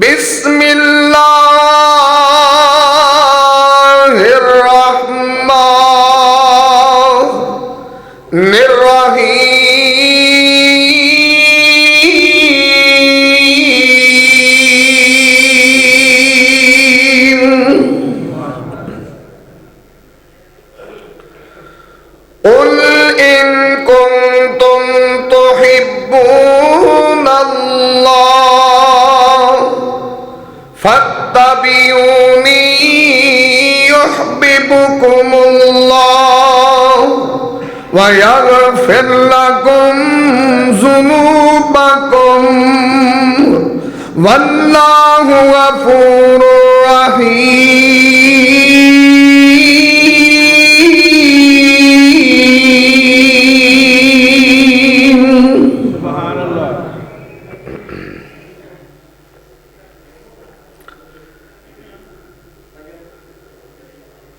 بسم اللہ الرحمن الرحیم قل ان کنتم تحبون اللہ فاتبعونی یحببکم اللہ ویغفر لکم ذنوبکم واللہ غفور رحیم۔ سبحان اللہ۔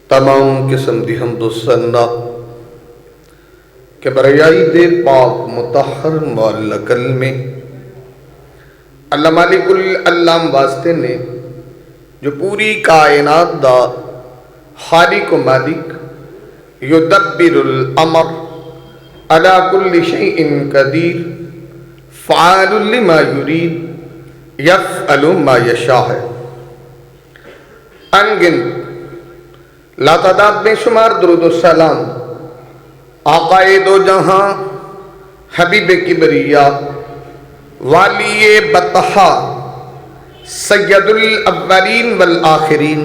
تمام قسم دی حمد و ثنا کہ بریائی دے پاک مطہر معلّہ کلمے اللہ مالک العلام واسطے نے جو پوری کائنات دا خالق و مالک یدبر الامر علی کل شیء قدیر فعال لما یرید یفعل ما یشاء ہے۔ انگنت لاتعداد بے شمار درود و سلام آقائے دو جہاں حبیب کبریہ والی بطحا سید الاولین والآخرین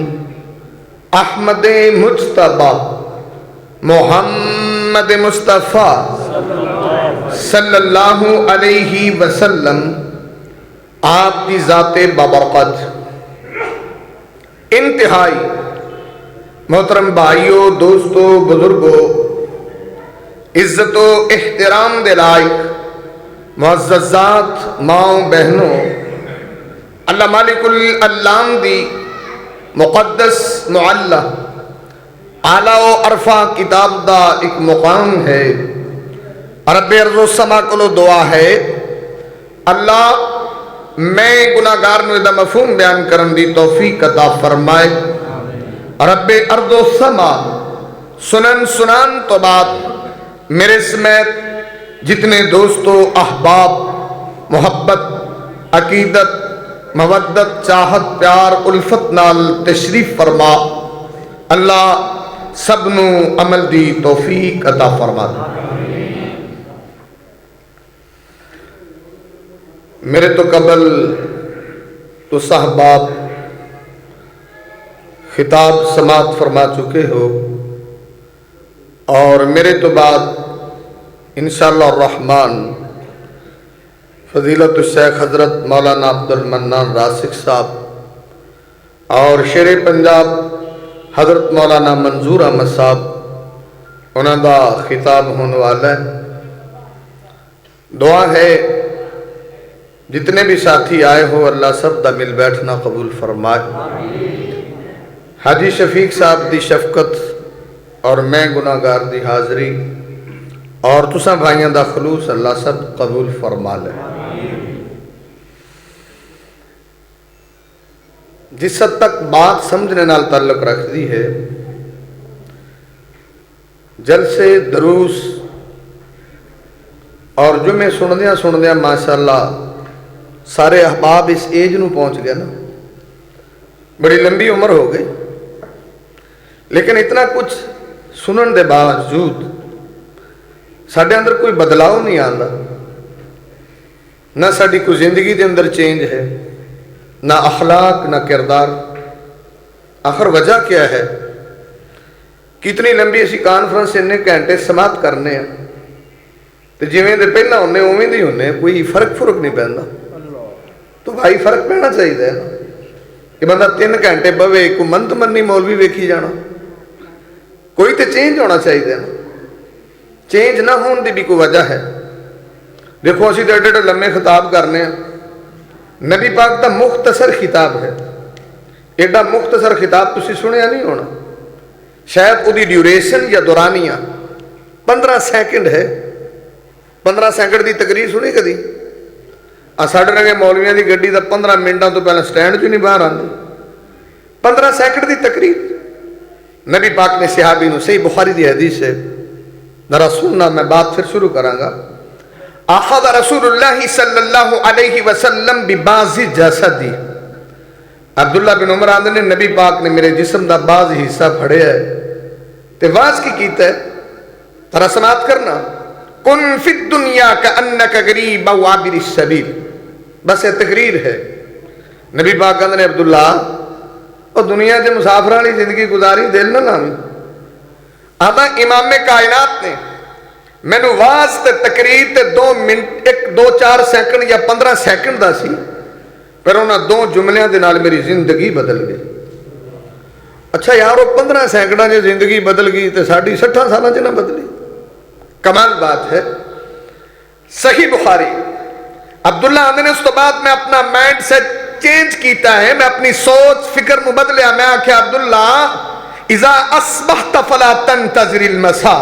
احمد مجتبی محمد مصطفیٰ صلی اللہ علیہ وسلم آپ کی ذات بابرکت۔ انتہائی محترم بھائیوں، دوستوں، بزرگوں، عزت و احترام دے لائق معززات ماؤں بہنوں، اللہ مالک العلام دی مقدس معلّہ اعلیٰ و عرفہ کتاب دا ایک مقام ہے۔ رب ارض و سما کو دعا ہے اللہ میں گناہگار نو دا مفہوم بیان کرن دی توفیق عطا فرمائے۔ رب ارض و سما سنن سنان تو بعد میرے سمیت جتنے دوستو، احباب، محبت، عقیدت، مودت، چاہت، پیار، الفت نال تشریف فرما، اللہ سب نو عمل دی توفیق عطا فرما۔ میرے تو قبل تو صحباب خطاب سماعت فرما چکے ہو، اور میرے تو بعد انشاءاللہ الرحمن فضیلت الشیخ حضرت مولانا عبد المنان راسخ صاحب اور شیر پنجاب حضرت مولانا منظور احمد صاحب انہوں دا خطاب ہونے والا ہے۔ دعا ہے جتنے بھی ساتھی آئے ہو اللہ سب دا مل بیٹھنا قبول فرمائے۔ حاجی شفیق صاحب دی شفقت اور میں گناہگار دی حاضری اور تساں بھائیاں دا خلوص اللہ سب قبول فرما لے۔ جس حد تک بات سمجھنے نال تعلق رکھ دی ہے، جلسے دروس اور جمعے سندیاں ماشاءاللہ سارے احباب اس ایج نو پہنچ گیا نا، بڑی لمبی عمر ہو گئی، لیکن اتنا کچھ سنن دے باوجود ساڈے اندر کوئی بدلاؤ نہیں آتا، نہ ساری کوئی زندگی دے اندر چینج ہے، نہ اخلاق، نہ کردار۔ آخر وجہ کیا ہے؟ کتنی لمبی اسی کانفرنس اننے گھنٹے سماعت کرنے ہیں تو جویں دے پہلا ہونے اوویں دی ہونے، کوئی فرق نہیں پہنتا۔ تو بھائی فرق پہنا چاہیے نا کہ بندہ 3 گھنٹے بوے کوئی منت منی مولوی ویکھی جانا، کوئی تو چینج ہونا چاہیے نا۔ چینج نہ ہون دی بھی کوئی وجہ ہے۔ دیکھو اسی تو ایڈے لمے خطاب کرنے ہیں، نبی پاک دا مختصر خطاب ہے، ایڈا مختصر خطاب تسی سنیا نہیں ہونا، شاید وہ دی ڈیوریشن یا دورانیہ 15 سیکنڈ ہے۔ 15 سیکنڈ دی تقریر سنی کدی؟ ਸਾਡੇ ਰੰਗੇ ਮੌਲਵੀਆਂ ਦੀ ਗੱਡੀ ਦਾ 15 ਮਿੰਟਾਂ ਤੋਂ ਪਹਿਲਾਂ ਸਟੈਂਡ 'ਚ ਨਹੀਂ ਬਾਹਰ ਆਉਂਦੀ। 15 ਸੈਕਿੰਡ ਦੀ ਤਕਰੀਰ। नबी पाक ने सहाबी नूं, सही बुखारी दी हदीस है, जरा सुनना, मैं बात फिर शुरू करांगा। आखज़ रसूलुल्लाह सल्लल्लाहु अलैहि वसल्लम बिबाज़ि जसदी। अब्दुल्ला बिन उमर आंदे ने नबी पाक ने मेरे जिस्म दा बाज़ हिस्सा फड़िया है ते वाज की कीता है। तरा समात करना, कुन फिद दुनिया का अन्नका गरीब व आबिर सबील। बस ये तकरीर है। नबी पाक आंदे ने अब्दुल्ला, और दुनिया के मुसाफिर वाली जिंदगी गुजारी, दिल ना लावी। आता इमाम कायनात ने मैनू वाज ते तकरीर ते 2 मिनट 1-2-4 सैकंड या 15 सैकंड का सी, पर उन्होंने 2 जुमलियां दे नाल मेरी जिंदगी बदल गई। अच्छा यार, वो 15 सैकंडा च जिंदगी बदल गई तो साड़ी 60 साल च ना बदली। कमाल बात है। सही बुखारी। अब्दुल्ला आंदे ने उस तो बाद मैं अपना माइंड सेट चेंज किया है, मैं अपनी सोच फिक्र में बदलिया। मैं आख्या अब्दुल्ला, इज़ा अस्बहत फला तंतज़िरिल मसा।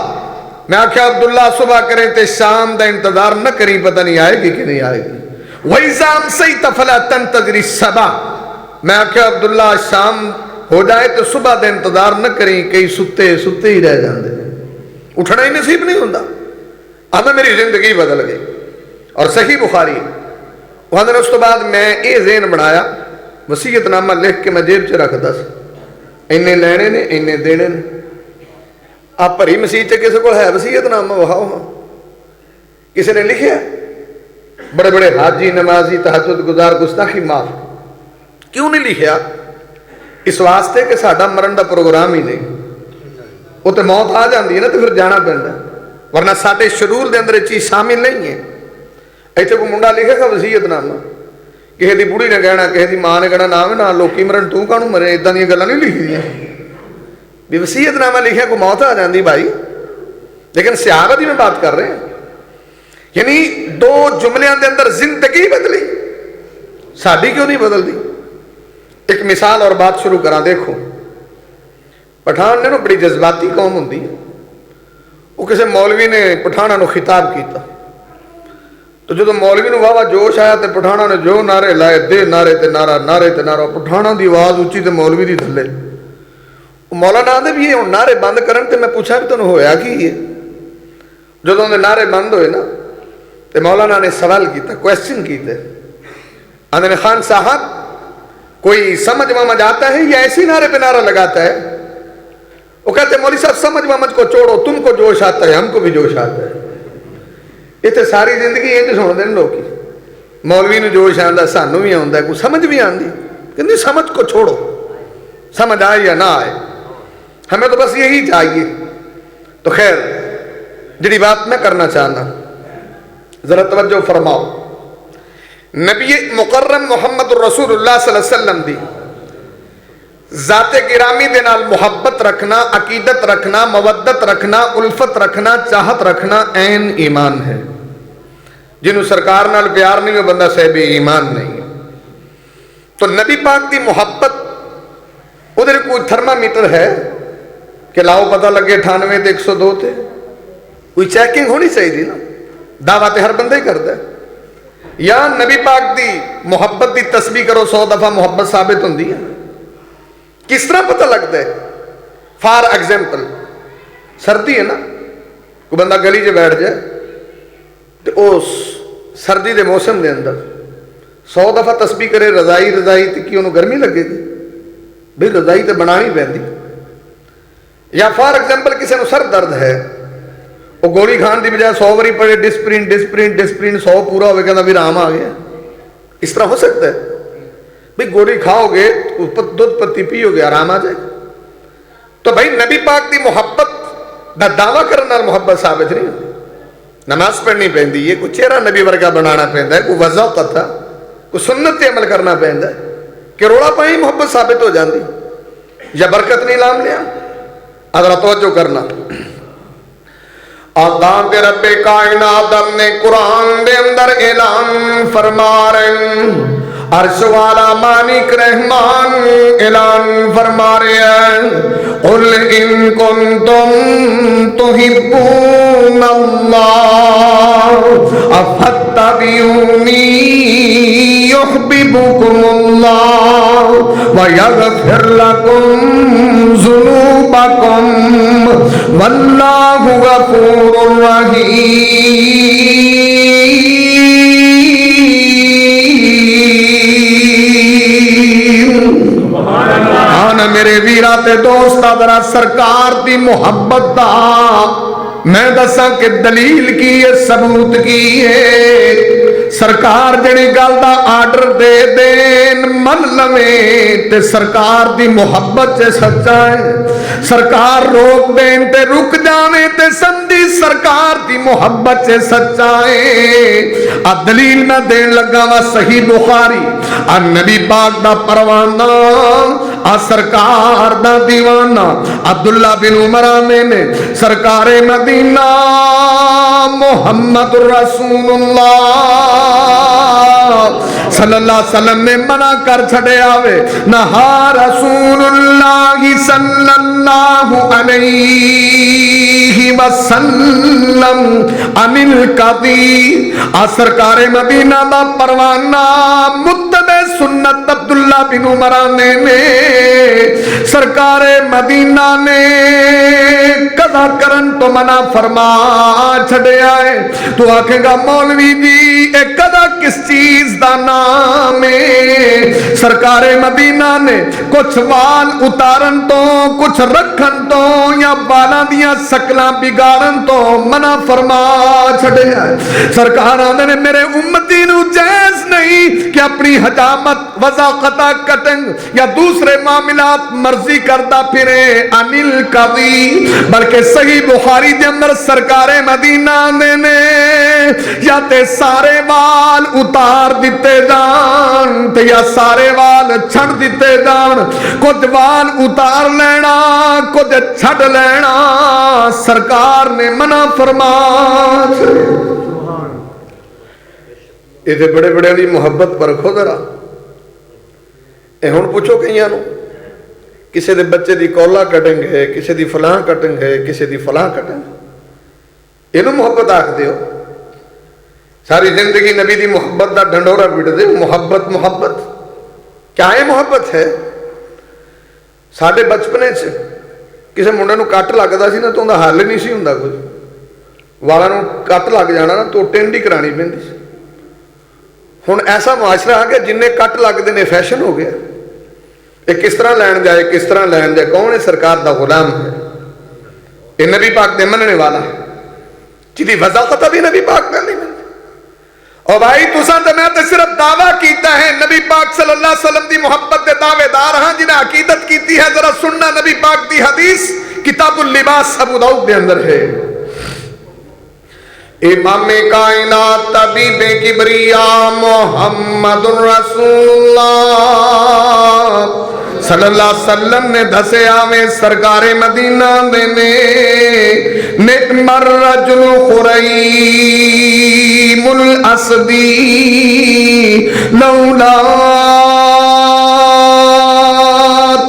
मैं आख्या अब्दुल्ला, सुबह करें तो शाम का इंतजार न करी, पता नहीं आएगी कि नहीं आएगी। वइज़ा अमसैत फला तंतज़िरिस सबा। मैं आख्या अब्दुल्ला, शाम हो जाए तो सुबह का इंतजार न करी, कई सुते सुते ही रह जाते हैं, उठना ही नसीब नहीं होता। आंदा मेरी जिंदगी बदल गई। और सही बुखारी। वहां उस तो बाद मैं ये ज़हन बनाया, वसीयतनामा लिख के मैं जेब च रखता, इन्ने लैने ने इन्ने देने ने। आप भरी मसीह च किसी को है वसीयतनामा, वहाओ किसी ने लिखा, बड़े बड़े हाजी नमाजी तहज्जुद गुजार गुस्ताखी माफ। क्यों नहीं लिखा? इस वास्ते कि साडा मरण का प्रोग्राम ही नहीं, वो तो मौत आ जाती है ना, तो फिर जाना पैंदा, वरना साडे शेड्यूल के अंदर चीज़ शामिल नहीं है। इतने कोई मुंडा लिखेगा वसीयतनामा, किसी की बुढ़ी ने कहना, किसी की मां ने कहना, ना ना लोकी मरन तू कानू मरे, इदा दी गल्लां नहीं लिखी दी भी। वसीयतनामा लिखिया कोई मौत आ जाती भाई, लेकिन सहाबा दी मैं बात कर रहे हैं। यानी 2 जुमलियां के अंदर जिंदगी बदली, साडी क्यों नहीं बदलती? एक मिसाल और बात शुरू करा। देखो, पठान ने ना बड़ी जज्बाती कौम होंदी है। वो किसी मौलवी ने पठाना को खिताब किया, तो जो मौलवी को वाह जोश आया तो पठाना ने जो नारे लाए, दे नारे ते नारा, नारे ते नारा। पठाना की आवाज़ उच्ची तो मौलवी की थले। मौलाना आते भी हम नारे बंद करन, ते मैं पूछा भी तुहानूं होया की है? जो नारे बंद होए ना, तो मौलाना ने सवाल किया, क्वेश्चन किया। आंदे ने, खान साहब कोई समझ वमझ आता है या ऐसी नारे पे नारा लगाता है? वो कहते मौलवी साहब, समझ वमझ को छोड़ो, तुमको जोश आता है, हमको भी जोश आता है। इतने सारी जिंदगी इंज सुनते हैं लोग, मौलवी ने जोश आता, सानू भी आता, कोई समझ भी आती। कहते समझ को छोड़ो, समझ आए या ना आए, हमें तो बस यही चाहिए। तो खैर, जी बात मैं करना चाहना, जरा तवज्जो फरमाओ। नबी मुकर्रम मुहम्मद रसूलुल्लाह सल्लल्लाहु अलैहि वसल्लम दी ज़ाते गिरामी दे नाल मुहब्बत रखना, अकीदत रखना, मवद्दत रखना, उल्फत रखना, चाहत रखना ऐन ईमान है। जिन्हों सरकार नाल प्यार नहीं, वो बंदा साहिब ईमान नहीं है। तो नबी पाक की मुहब्बत, उधर कोई थर्मामीटर है कि लाओ पता लगे 98 ते 102 थे? कोई चेकिंग होनी चाहिए ना। दावा तो हर बंदा ही करता है। या नबी पाक की मुहब्बत की तस्बीह करो, 100 दफा मुहब्बत साबित होती है। किस तरह पता लगता है? फॉर एग्जाम्पल, सर्दी है ना, कोई बंदा गली च बैठ जाए तो उस सर्दी के मौसम के अंदर 100 दफा तस्बीह करे रजाई रजाई, तो कि उन्होंने गर्मी लगेगी? भाई रजाई तो बनानी पैंदी। या फॉर एग्जाम्पल किसी को सर दर्द है, वो गोली खाने की बजाय 100 बारी पड़े डिस्प्रिन डिस्प्रिन डिस्प्रिन, 100 पूरा हो कहना भी आराम आ गया। इस तरह हो सकता है? भाई गोली खाओगे, दूध पत्ती पियोगे, आराम आ जाएगा। तो भाई नबी पाक की मुहब्बत का दावा करने नाल मुहब्बत साबित नहीं होती। नमाज पढ़नी पैंदी है, कोई चेहरा नबी वर्गा बनाना पैंदा है, कोई वज़ा कथा, कोई सुन्नत ते अमल करना पैंदा है, कि रोड़ा पाई मुहब्बत साबित हो जाती या बरकत नहीं लाम लिया। अगर तवज्जो करना, आका दे रब्बे कायनात ने कुरान दे अंदर ऐलान फरमा रहे, عرش والا مالک رحمان اعلان فرما رہے ہیں قل ان کنتم تحبون اللہ فاتبعونی یحببکم اللہ ویغفر لکم ذنوبکم واللہ غفور رحیم۔ آنا میرے ویرہ تے دوستا ذرا سرکار دی محبت دا میں دساں کہ دلیل کی ہے، ثبوت کی ہے۔ سرکار جڑی گل دا آرڈر دے دین من لویں تے سرکار دی محبت سے سچا ہے، سرکار روک دین تے رک جاویں تے سمجھی سرکار دی محبت سے سچا ہے۔ آ دلیل میں دین لگا وا صحیح بخاری، آ نبی پاک دا پروانہ، آ سرکار دا دیوانہ عبداللہ بن عمر نے سرکار مدینہ محمد رسول اللہ صلی اللہ علیہ وسلم نے منع کر چھڑے آوے، نہا رسول اللہ صلی اللہ علیہ وسلم عن القضی۔ آ سرکار مدینہ دا پروانہ متبع سنت عبداللہ بن عمر نے سرکار مدینہ نے قضا کرن تو منع فرما چھڑے آئے۔ تو آکھے گا مولوی جی اے قضا کس چیز دا نام ہے؟ سرکار مدینہ نے کچھ وال اتارن تو، کچھ رکھن تو، یا بالاں دیاں سکلاں بگاڑن تو منع فرما چھڑے آئے۔ سرکار آنے نے میرے امتی نو جائز نہیں کہ اپنی حجامت وضاقتہ کٹنگ یا دوسرے معاملات مرضی کردہ پھرے انل قضی، بلکہ صحیح بخاری دے اندر سرکار مدینہ نے یا تے سارے وال اتار دیتے جان تے یا سارے وال چھڑ دیتے جان، کچھ وال اتار لینا کچھ چھڑ لینا سرکار نے منع فرما۔ یہ تے بڑے بڑے دی محبت پر رکھو ذرا۔ اے ہن پوچھو کئیاں نو کسی دے بچے دی کولا کٹنگ ہے، کسی دی فلاں کٹنگ ہے، کسی دی فلاں کٹنگ، یہ نو محبت آکھ دیو؟ ساری زندگی نبی دی محبت دا ڈھنڈورا پیٹ دے، محبت محبت کیا ہے؟ محبت ہے ساڈے بچپنے سے کسی منڈے نو کٹ لگدا سی نا تو اندا حل نہیں سی ہوندا، کچھ والاں نو کٹ لگ جانا نا تو ٹینڈی کرانی پیندی سی۔ ہن ایسا معاشرہ آ گیا جننے کٹ لگدے نے فیشن ہو گیا، یہ کس طرح لین جائے کس طرح لین جائے، کون ہے؟ سرکار دا غلام ہے، یہ نبی پاک دے مننے والا ہے، جدی وضاقتہ بھی نبی پاک کا نہیں منتے۔ اور بھائی تساں تے میں تے صرف دعویٰ کیتا ہے نبی پاک صلی اللہ علیہ وسلم دی محبت دے دعوے دار ہاں، جنہیں عقیدت کیتی ہے ذرا سننا نبی پاک دی حدیث کتاب اللباس ابو داؤد دے اندر ہے۔ امام کائنات طبیب کبریا محمد رسول اللہ صلی اللہ علیہ وسلم نے دھسے آویں سرکار مدینہ دینے نعم الرجل خریم الاسدی لولا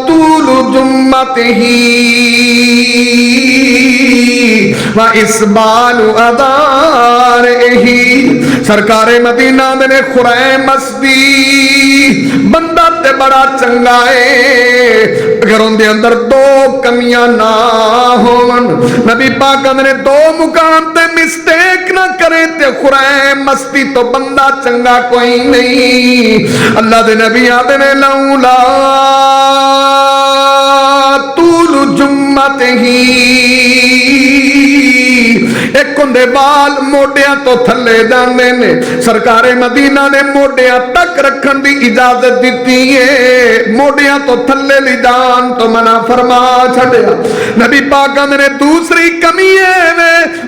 طول جمته وَإِسْبَالُ أَدَارِهِ۔ سرکار مدینہ نے خریم اسدی بندہ تے بڑا چنگا ہے، اگر ان دے اندر دو کمیاں نہ ہون، نبی پاک نے دو مقام تے مسٹیک نہ کرے تے خریم اسدی تو بندہ چنگا کوئی نہیں۔ اللہ دے نبی آدھے نے لولا طول جمته، ایک کندے بال موڈیاں تو تھلے جانے نے، سرکار مدینہ نے موڈیاں تک رکھن دی اجازت دیتی ہے، موڈیاں تو تھلے لی جان تو منع فرما چھڑیا۔ نبی پاک نے دوسری کمی ہے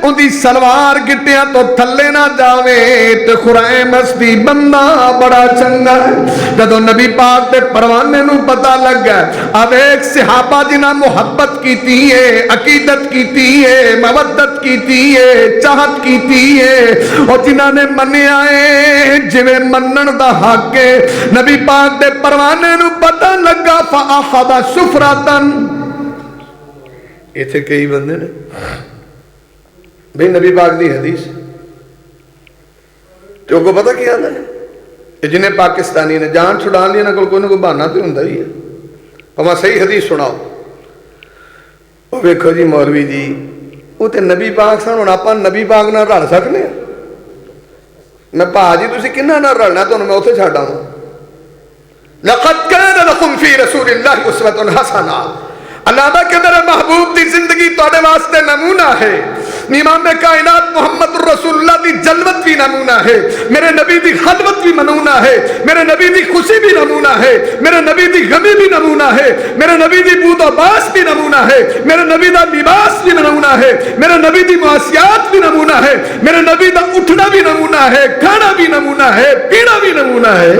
ان دی سلوار گٹیاں تو تھلے نہ جاوے تے خریم اسدی بندہ بڑا چنگا ہے۔ جدو نبی پاک دے پروانے نو پتہ لگ گیا، اب ایک صحابہ جنہ محبت کیتی ہے، عقیدت کیتی ہے، مودت کیتی ہے، है, चाहत कीती है। और जिन्हां ने मन्निया है जिवें मन्नण दा हक है, नबी पाक दे परवाने नूं पता लगा फअखदा सुफरतन। इत्थे कई बंदे ने भाई नबी पाक दी हदीस तो को पता की आंदा है, जिन्हें पाकिस्तानी ने जान छुड़ा ली, इन्हां कोल कोई ना कोई बहाना तो हुंदा ही है, भावें सही हदीस सुनाओ। ਉਹ ਵੇਖੋ जी मौलवी जी वो तो नबी पाक सन, हुण आपां नबी पाक नाल रल सकने आ? मैं भाजी तुसीं किन्हां नाल रलना, तुहानूं मैं उत्थे छड्ड आवां। लक़द कान लकुम फी रसूलिल्लाहि उस्वतुन हसना, अल्लाह दा कि मेरे महबूब दी जिंदगी तुहाडे वास्ते नमूना है। इमाम कायनात मुहम्मद रसूलुल्लाह दी जलवत भी नमूना है, मेरे नबी दी खलवत भी नमूना है, मेरे नबी दी खुशी भी नमूना है, मेरे नबी दी गमी भी नमूना है, मेरे नबी दी बूदोबास भी नमूना है, मेरे नबी दा लिबास भी नमूना है, मेरे नबी दी मुआसियात भी नमूना है, मेरे नबी दा उठना भी नमूना है, खाना भी नमूना है, पीना भी नमूना है।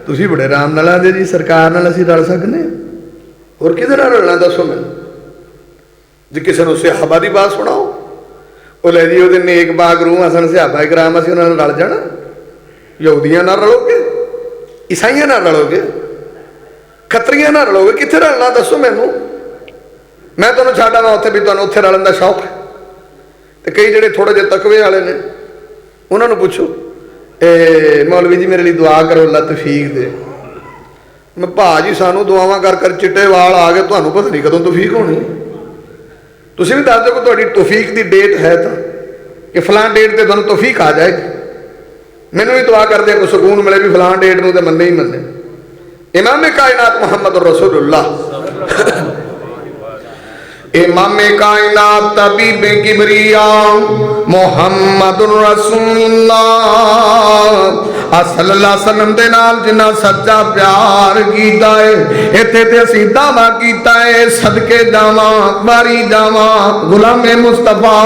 तुसीं बड़े आराम नाल आंदे जी सरकार नाल असीं रल सकने, और किधर रलना दसो मैं? जी किसी ने सहाबा की बात सुनाओ, वो ले जी वो नेक बाग रूह सन सहाबा कराम, असीं उन्हां नाल रल जाना? यहूदियां नाल रलोगे, ईसाइयां नाल रलोगे, खतरियां नाल रलोगे, कित्थे रलना दसो मैनू? मैं तुहानूं छड्ड आवां उत्थे भी तुहानूं उत्थे रलन दा शौक है। ते कई जिहड़े थोड़े जिहे तकवे वाले ने उन्हां नूं पुछो, मौलवी जी मेरे लिए दुआ करो अल्लाह तौफीक दे। मैं भाजी सानू दुआवां कर कर चिट्टे वाल आ गए, तुहानूं पता नहीं कदों तौफीक होनी। तुसीं भी दस दो कि तुहाडी तौफीक दी डेट है तो कि फलां डेट ते तुहानूं तौफीक आ जाएगी। मैनू भी दुआ कर दे कोई सुकून मिले भी फलां डेट नूं ते मन्ने ही मन्ने। इमाम कायनात मुहम्मद रसूलुल्लाह, इमाम कायनात तबीब किबरिया मुहम्मदुर रसूलुल्लाह सल्लल्लाहु अलैहि वसल्लम दे नाल जिन्ना सच्चा प्यार कीता है, इत्थे ते असीं दावा कीता है सदके जावां बारी जावां गुलामे मुस्तफा,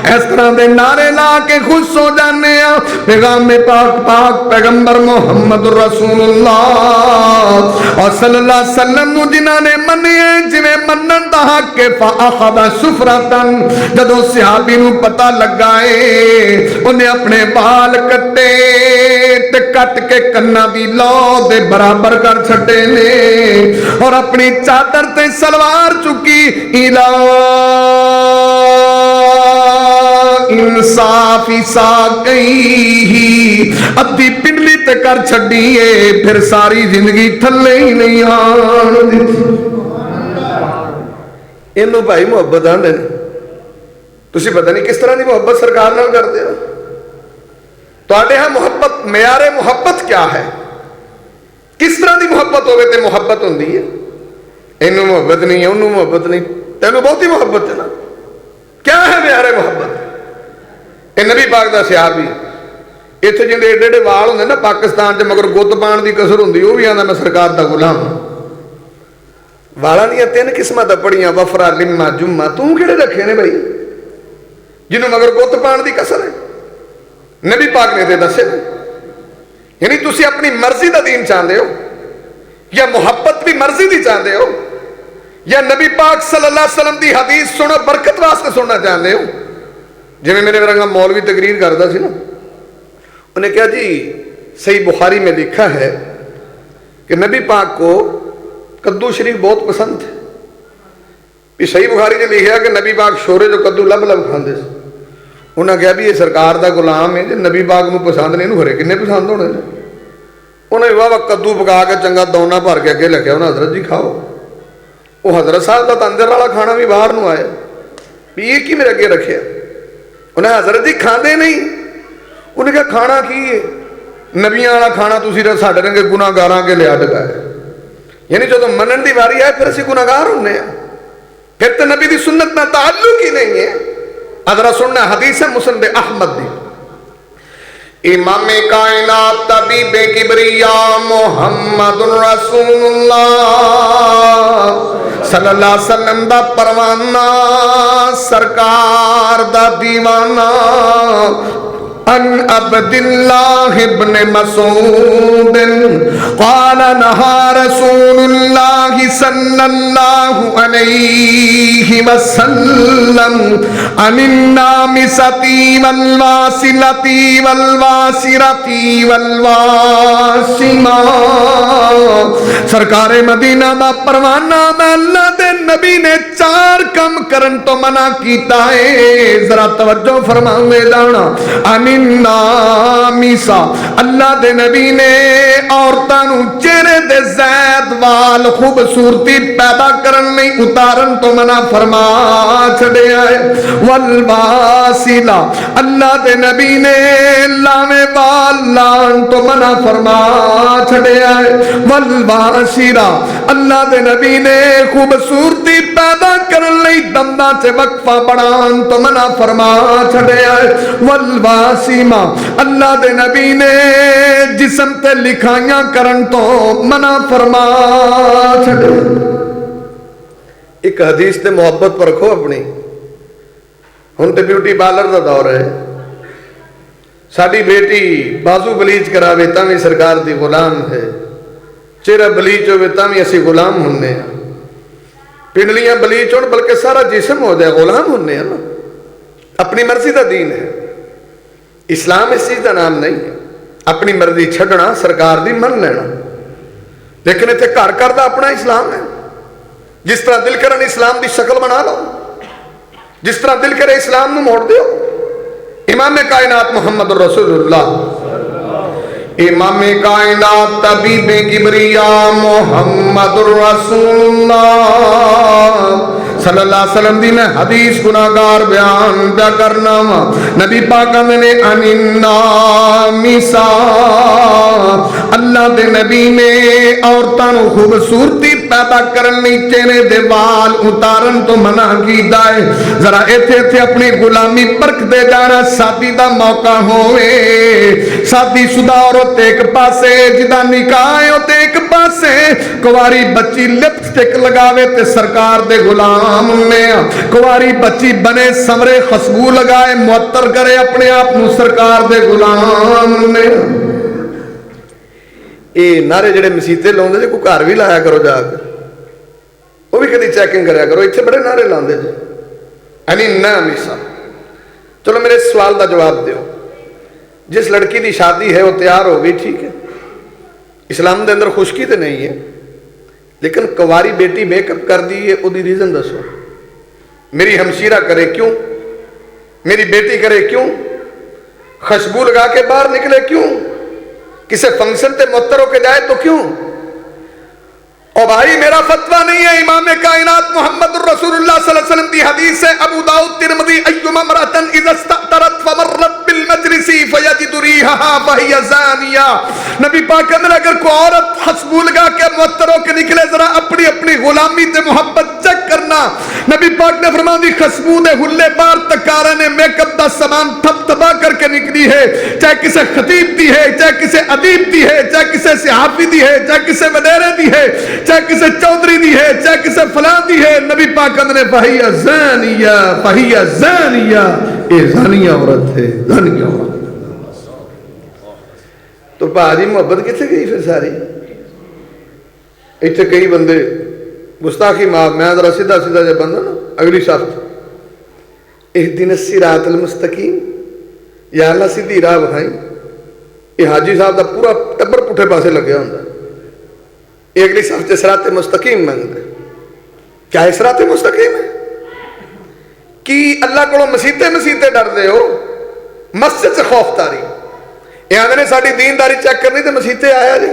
इस तरह दे नारे ला के खुश हो जाने आ। पैगाम पाक पाक पैगंबर मुहम्मदुर रसूलुल्लाह और सल्लल्लाहु अलैहि वसल्लम नूं जिन्हां ने मन्निया जिवें मन्नण दा हक के अखदा सुफरतन, जदों सहाबी नूं पता लगा है उन्हें अपने बाल कट्टे ते कट के कन्ना दी लौ दे बराबर कर छड्डे ने और अपनी चादर ते सलवार चुकी इला इंसाफी सा गई अद्धी पिंडली ते कर छड्डी है, फिर सारी जिंदगी थल्ले ही नहीं आण दित्ती। इनू भाई मुहब्बत आंदे ने। तुसीं पता नहीं किस तरह की मुहब्बत सरकार नाल करते हो। तुहाडे यहाँ मुहब्बत मियारे मुहब्बत क्या है, किस तरह की मुहब्बत होवे ते मुहब्बत हुंदी है। इनू मुहब्बत नहीं है, उन्नू मुहब्बत नहीं, तैनू बहुती मुहब्बत है ना। क्या है मियारे मुहब्बत? ये नबी पाक दा सहाबी इत्थे जिंदे एडे एडे वाल हुंदे ना पाकिस्तान च, मगर गुत्त पाण दी कसर हुंदी, वो भी आंदा मैं सरकार दा गुलाम। वाला दी तीन किस्मां दा पढ़ियां, वफरा लिम्मा जुम्मा, तू किहड़े रखे ने भाई जिन्हों मगर गुत्त पाण दी कसर है? नबी पाक ने ते दसे। यानी तुसी अपनी मर्जी दा दीन चाहते हो या मुहब्बत भी मर्जी दी चाहते हो या नबी पाक सल्लल्लाहु अलैहि वसल्लम दी हदीस सुनो बरकत वास्ते सुनना चाहते हो? जिवें मेरे रंगा मौलवी तकरीर करता सी ना, उन्हें कहा जी सही बुखारी में लिखा है कि नबी पाक को कद्दू शरीफ बहुत पसंद थे। भी सही बुखारी ने लिखा कि नबी पाक शोरे जो कद्दू लब लब खाते। उन्हें कहा भी ये सरकार का गुलाम है, जो नबी पाक को पसंद नहीं, इन्हू हरे किन्ने पसंद होने ने। उन्हें वाह वाह कद्दू पका के चंगा दौना भर के अगे लग्या, उन्हें हजरत जी खाओ। वो हजरत साहब का अंदर वाला खाना भी बाहर नूं आया भी ये की मेरे अगे रखे। उन्हें हजरत जी खाते नहीं। उन्हें कहा खाना की है? नबियां वाला खाना तुसीं साडे रंगे गुनाहगारां के लिया डकाया। यानी जो मनन की वारी है फिर असीं गुनाहगार होंगे, फिर तो नबी की सुन्नत ना ताल्लुक ही नहीं है। अदरा सुनना हदीस है मुस्लिम अहमद दी, इमाम कायनात तबीब किबरिया मुहम्मदुर रसूलुल्लाह सल्लल्लाहु अलैहि वसल्लम दा परवाना, सरकार दा दीवाना عن عبد الله بن مسعود قال نهى رسول الله صلى الله عليه وسلم عن النامسة والواصلة والواسرة والواشمة. سرکار مدینہ دا پروانہ میں اللہ دے نبی نے 4 کم کرن تو منع کیتا ہے. ذرا توجہ فرماوے جانا. انامسا اللہ دے نبی نے عورتاں نو چہرے دے زید وال خوبصورتی پیدا کرن نہیں اتارن تو منع فرما چھڑیا ہے. والواسلہ اللہ دے نبی نے لاویں وال لان تو منع فرما چھڑیا ہے. والواشرہ اللہ دے نبی نے خوبصورتی پیدا کرن لئی دنداں سے وقفہ بڑھان تو منع فرما چھڑیا ہے. والواسمہ اللہ دے نبی نے جسم تے لکھائیاں کرن تو منع فرما چھڑیا. ایک حدیث تے محبت پر رکھو اپنی. ہن تے بیوٹی پارلر دا دور ہے. ساڈی بیٹی بازو بلیچ کراوے تاں وی سرکار دی غلام ہے. چہرہ بلیچ ہوئے تاں وی اسی غلام ہونے ہیں. پنڈلیاں بلیچ ہون بلکہ سارا جسم ہو جائے غلام ہونے ہیں نا. اپنی مرضی دا دین ہے. اسلام اس چیز دا نام نہیں ہے. اپنی مرضی چھڑنا سرکار دی من لینا. لیکن اتنے گھر گھر دا اپنا اسلام ہے. جس طرح دل کرن اسلام دی شکل بنا لو. جس طرح دل کرے اسلام نو موڑ دیو. امام کائنات محمد رسول اللہ امام کائنات طبیب کبریا محمد رسول اللہ صلی اللہ علیہ وسلم دی میں حدیث گناہگار بیان پیا کرنا وا. نبی پاک نے انامسا اللہ دے نبی نے عورتاں نو خوبصورتی پیدا کرنی چہرے دے وال اتارن تو منع کیتا ہے. ذرا ایتھے اپنی غلامی پرکھ دے جانا. شادی دا موقع ہوئے شادی شدہ عورت ایک پاسے جدا نکاح ہے تے ایک پاسے کواری بچی لپسٹک لگاوے تے سرکار دے غلام نے. کواری بچی بنے سمرے خوشبو لگائے معطر کرے اپنے آپ نو سرکار دے غلام نے. یہ نعرے جڑے مسیتے لاؤندے جے کوئی گھر بھی لایا کرو جا کے وہ بھی کدی چیکنگ کریا کرو. اتنے بڑے نعرے لاندے جے انامسا. چلو میرے سوال دا جواب دیو. جس لڑکی دی شادی ہے وہ تیار ہو گئی ٹھیک ہے. اسلام دے اندر خشکی تے نہیں ہے. لیکن کواری بیٹی میک اپ کر دی ہے وہ دی ریزن دسو. میری ہمشیرہ کرے کیوں؟ میری بیٹی کرے کیوں؟ خوشبو لگا کے باہر نکلے کیوں؟ کسی فنکشن تے معطر ہو کے جائے تو کیوں؟ اور بھائی میرا فتویٰ نہیں ہے. امام کائنات محمد رسول اللہ صلی اللہ علیہ وسلم کی حدیث ہے ابو داؤد ترمذی ایما امرأة اذا استأثرت فمرت بالمجلس فیجد ریحها فہی زانیہ. نبی پاک نے اگر کوئی عورت خوشبو لگا کے معطر ہو کے نکلے ذرا اپنی اپنی غلامی تے محبت چیک کرنا. نبی پاک نے فرمایا دی خوشبو دے ہلے بار تکارا نے میک اپ دا سامان تھپ تھپا کر کے نکلی ہے. چاہے کسے خطیب دی ہے, چاہے کسے ادیب دی ہے, چاہے کسے صحافی دی ہے, چاہے کسے وڈیرے دی ہے, چاہے کسے چودھری دی ہے, چاہے کسے فلان دی ہے. نبی پاک نے فہی زانیہ فہی زانیہ یہ زانیہ عورت ہے, زانیہ عورت. تو بھاجی محبت کتنے گئی پھر ساری؟ اتنے کئی بندے گستاخی معاف میں ذرا سیدھا سیدھا جب بندہ نا اگلی شفت اہدنا الصراط المستقیم یا اللہ سیدھی راہ بکھائی. یہ حاجی صاحب دا پورا ٹبر پٹھے پاسے لگیا ہوں. یہ اگلی صفحہ صراط مستقیم مانگتے. کیا ہے صراط مستقیم ہے؟ کہ اللہ کو مسیتے ڈر دے ہو, مسجد سے خوف تاری. یہ آدھے نے ساری دینداری چیک کرنی تو مسیتے آیا جی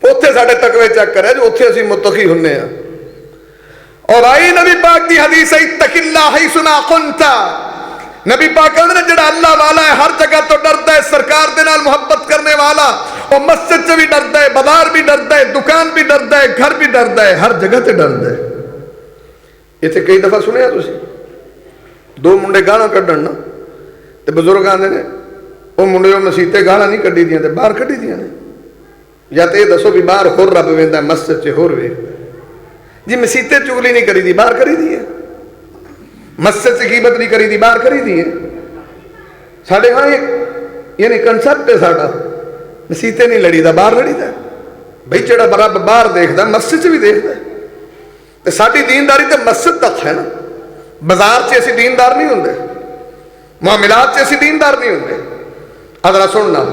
اوتھے ساڈے تقوی چیک کرے جو اوتھے اسی متقی ہونے ہیں. اور آئی نبی پاک دی حدیث ہے اتق اللہ حیث ما کنت. نبی پاک نے جڑا اللہ والا ہے ہر جگہ تو ڈرتا ہے, سرکار دے نال محبت کرنے والا اور مسجد سے بھی ڈرتا ہے, بازار بھی ڈرتا ہے, دکان بھی ڈرتا ہے, گھر بھی ڈرتا ہے, ہر جگہ تے ڈرتا ہے. اتنے کئی دفعہ سنیا تسی دو منڈے گالاں کڈن نا تے بزرگ آندے نے وہ منڈے مسیتے گالاں نہیں کڈی دیاں تے باہر کڈی دیاں نے. یا تے دسو بھی باہر ہور رب ویندا مسجد چ ہور ویکھدا جی. مسیتے چغلی نہیں کری دی, باہر کری دی ہے. مسجد سے غیبت نہیں کری دی, باہر کری دی ہے. ساڈے ہاں یعنی کنسپٹ ہے ساڈا مسیتے نہیں لڑی دا باہر لڑی دا بھائی جڑا برابر باہر دیکھتا مسجد چ بھی دیکھتا تے ساری دینداری تے مسجد تک ہے نا بازار سے اسی دیندار نہیں ہوندے معاملات سے اسی دیندار نہیں ہوندے ادرا سننا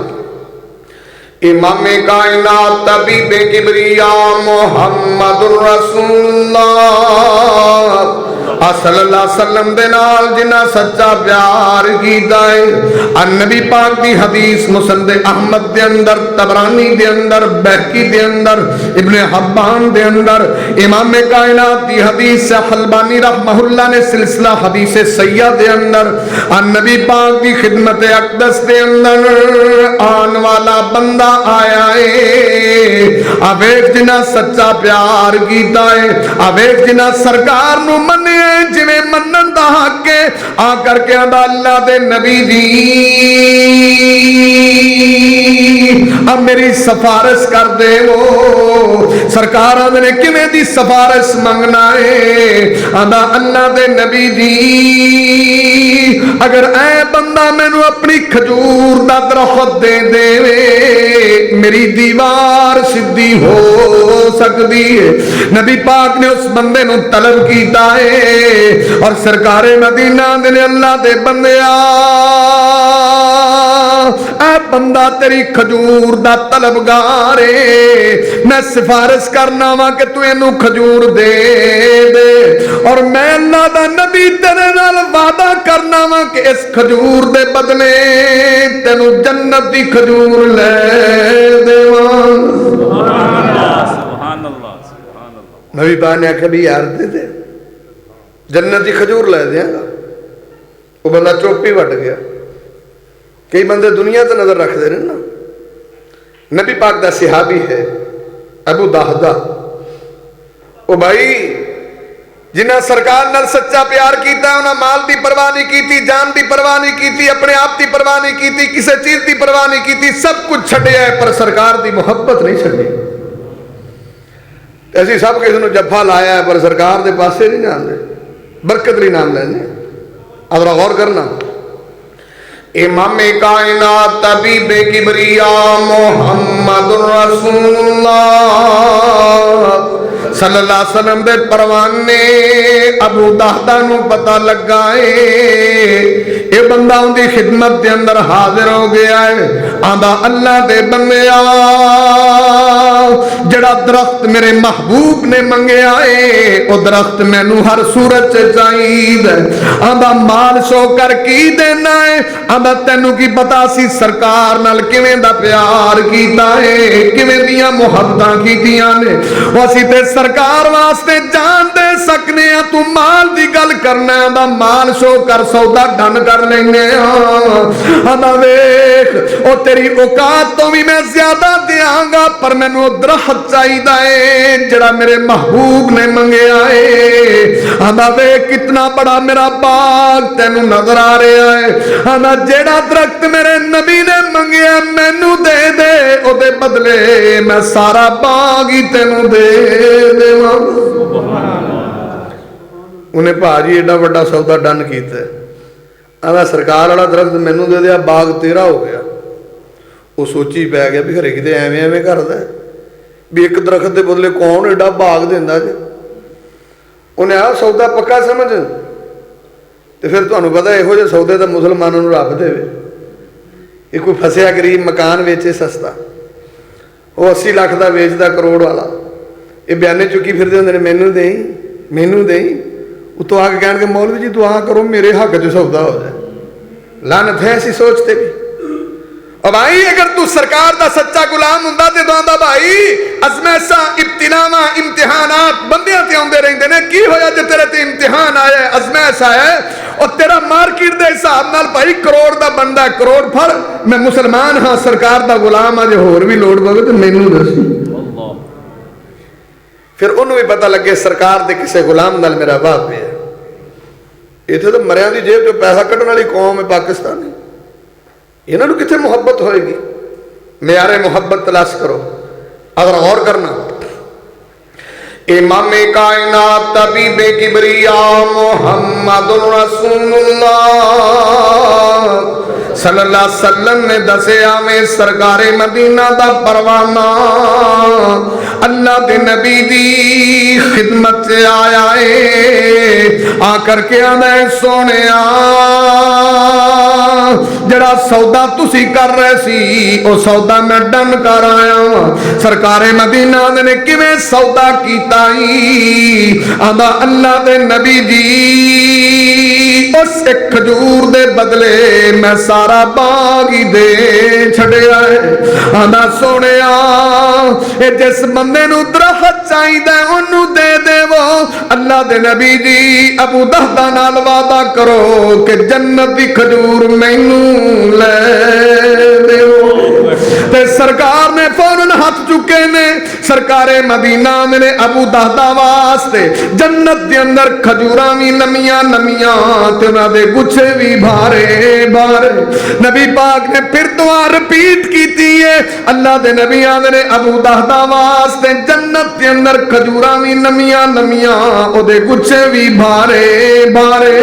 امام کائنات طبیب کبریاء محمد رسول اللہ صلی اللہ علیہ وسلم دے نال جنہ سچا پیار کیتا ہے النبی پاک دی حدیث مسند احمد دے اندر طبرانی دے اندر بہقی دے اندر ابن حبان دے اندر امام کائنات دی حدیث سے البانی رحمہ اللہ نے سلسلہ حدیث سیہ دے اندر النبی پاک دی خدمت اقدس دے اندر آن والا بندہ آیا ہے آویک جنہ سچا پیار کیتا ہے آویک جنہ سرکار نو منے جویں منن دا حق ہے آ کر کے آندا اللہ دے نبی دی اب میری سفارش کر دے وہ سرکار نے کیویں دی سفارش منگنا ہے آندا اللہ دے نبی دی اگر اے بندہ مینوں اپنی کھجور دا درخت دے دے میری دیوار سدھی ہو سکتی ہے نبی پاک نے اس بندے نو طلب کیتا ہے اور سرکار مدینہ دے اللہ دے بندیا اے بندہ تیری کھجور دا طلبگار ہے میں سفارش کرنا وا کہ تو اینو کھجور دے دے اور میں اللہ دا نبی تیرے نال وعدہ کرنا وا کہ اس کھجور دے بدلے تینو جنت دی کھجور لے دیواں سبحان اللہ سبحان اللہ نبی پاک نے آخیا بھی یار دے دے جنت دی کھجور لے دیاں گا وہ بندہ چوپی وٹ گیا کئی بندے دنیا تے نظر رکھ دے رہے نا نبی پاک دا صحابی ہے ابو دہدہ وہ بھائی جنہ سرکار نال سچا پیار کیتا انہاں مال دی پرواہ نہیں کیتی جان دی پرواہ نہیں کیتی اپنے آپ دی پرواہ نہیں کیتی کسی چیز دی پرواہ نہیں کیتی سب کچھ چھڈیا ہے پر سرکار دی محبت نہیں چھڈی ایسی سب کسی نے جفا لایا ہے پر سرکار دے پاسے نہیں جاندے برکت نہیں نام لینے ادرا غور کرنا امام کائنات طبیب کبریاء محمد رسول اللہ صلی اللہ علیہ وسلم دے پروانے ابو دہدہ نو پتہ لگا اے بندہ ان دی خدمت دے اندر حاضر ہو گیا ہے آندا اللہ دے بندیا جڑا درخت میرے محبوب نے منگیا ہے او درخت مینوں ہر صورت چ چاہیے آندا مال شو کر کی دینا ہے آندا تینوں کی پتا سی سرکار نال کیویں دا پیار کیتا ہے کیویں دیاں محبتاں کیتیاں نے اسی تے سرکار واسطے جان دے سکنے ہیں تو مال دی گل کرنا ہے آندا مال شو کر سودا ڈن کر لینے آندا ویکھ او تیری اوقات تو بھی میں زیادہ دیاں گا پر مینوں درخت چاہیدا ہے جڑا میرے محبوب نے منگیا ہے آندا ویکھ کتنا بڑا میرا باغ تینوں نظر آ رہا ہے آندا جیڑا درخت میرے نبی نے منگیا مینوں دے دے او دے بدلے میں سارا باغ ہی تینوں دے دیواں انہیں بھاجی ایڈا بڑا سودا ڈن کیتا ہے آندا سرکار والا درخت مینوں دے دیا باغ تیرا ہو گیا وہ سوچی پی گیا بھی خرے کتے ایویں ایویں کردا ہے بھی ایک درخت دے بدلے کون ایڈا باغ دیندا جی انہیں آ سودا پکا سمجھ تے پھر تانوں پتہ یہو جہے سودے تے مسلمانوں نوں رب دے یہ کوئی پھسیا غریب مکان ویچے سستا وہ 80 لاکھ دا ویچدا کروڑ والا یہ بیانے چکی پھردے ہوندے نے مینوں دیں اتوں آ کے کہن گے مولوی جی دعا کرو میرے حق چ سودا ہو جائے لعنت ہے ایسی سوچتے بھی اور بھائی اگر تو سرکار دا سچا غلام ہوندا تے دوندا بھائی ازمائشاں ابتلاواں امتحانات بندیاں تے اوندے رہندے نے کی ہویا جے تیرے تے امتحان آیا ہے ازمائش آیا ہے اور تیرا مارکیٹ دے حساب نال بھائی کروڑ دا بندہ کروڑ پھڑ میں مسلمان ہاں سرکار دا غلام ہاں جے ہور بھی لوڑ پوے تے مینوں دسی پھر انہوں بھی پتہ لگے سرکار دے کسے غلام نال میرا واہ پیا ایتھے تو مریاں دی جیب چوں پیسہ کڈن والی قوم ہے پاکستانی انہاں نوں کتھے محبت ہوئے گی معیار محبت تلاش کرو اگر غور کرنا امام کائنات طبیب کبریاء محمد رسول اللہ सल्लल्लाहु अलैहि वसल्लम ने दसिया में सरकारे मदीना दा परवाना अल्लाह दे नबी दी खिदमत च आया है। आकर के आंदा सोनिया जड़ा सौदा तुसी कर रहे सी ओ सौदा मैं डन कर आया हां। सरकारे मदीना ने किवें सौदा कीता ही आंदा अल्लाह दे नबी जी उस एक खजूर दे बदले मैं सारा बाग ही दे छड़िया है। आंदा सोनिया ए जिस बंदे नू दरख्त चाहिदा ओनू दे देवो। अल्लाह दे नबी जी अबू दहदा नाल वादा करो कि जन्नत दी खजूर मैनू ले देवो। ते सरकार ने फौरन हाथ चुके ने सरकारे मदीना ने अबू दहदा वास्ते जन्नत दे अंदर खजूरां भी नमियां नमियां ते उन्हां दे गुच्छे भी भारे भारे। नबी पाक ने फिर दुआ रिपीट कीती है। अल्लाह दे नबी आंदे ने अबू दहदा वास्ते जन्नत दे अंदर खजूरां भी नमियां नमियां ओदे गुच्छे भी भारे भारे।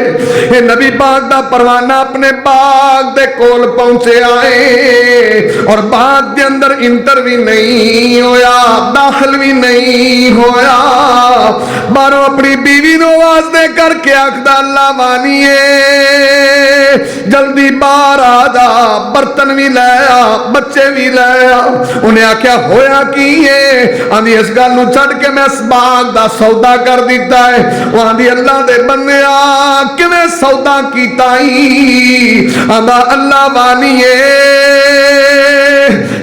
ये नबी पाक दा परवाना अपने बाग दे कोल पहुंचे आए और बाग दे अंदर इंटर भी नहीं होया दाखिल भी नहीं होया। बारों अपनी बीवी नो आवाज दे करके आखदा अल्लाह मानिए जल्दी बाहर आ जा बर्तन भी ले आ बच्चे भी ले आ। उन्हें आख्या होया की है आंदी इस गल नूं छड्ड के मैं इस बाग दा सौदा कर दिता है। वो आंदी अल्लाह दे बंदिया किवें सौदा कीता ही आंदा अल्लाह मानिए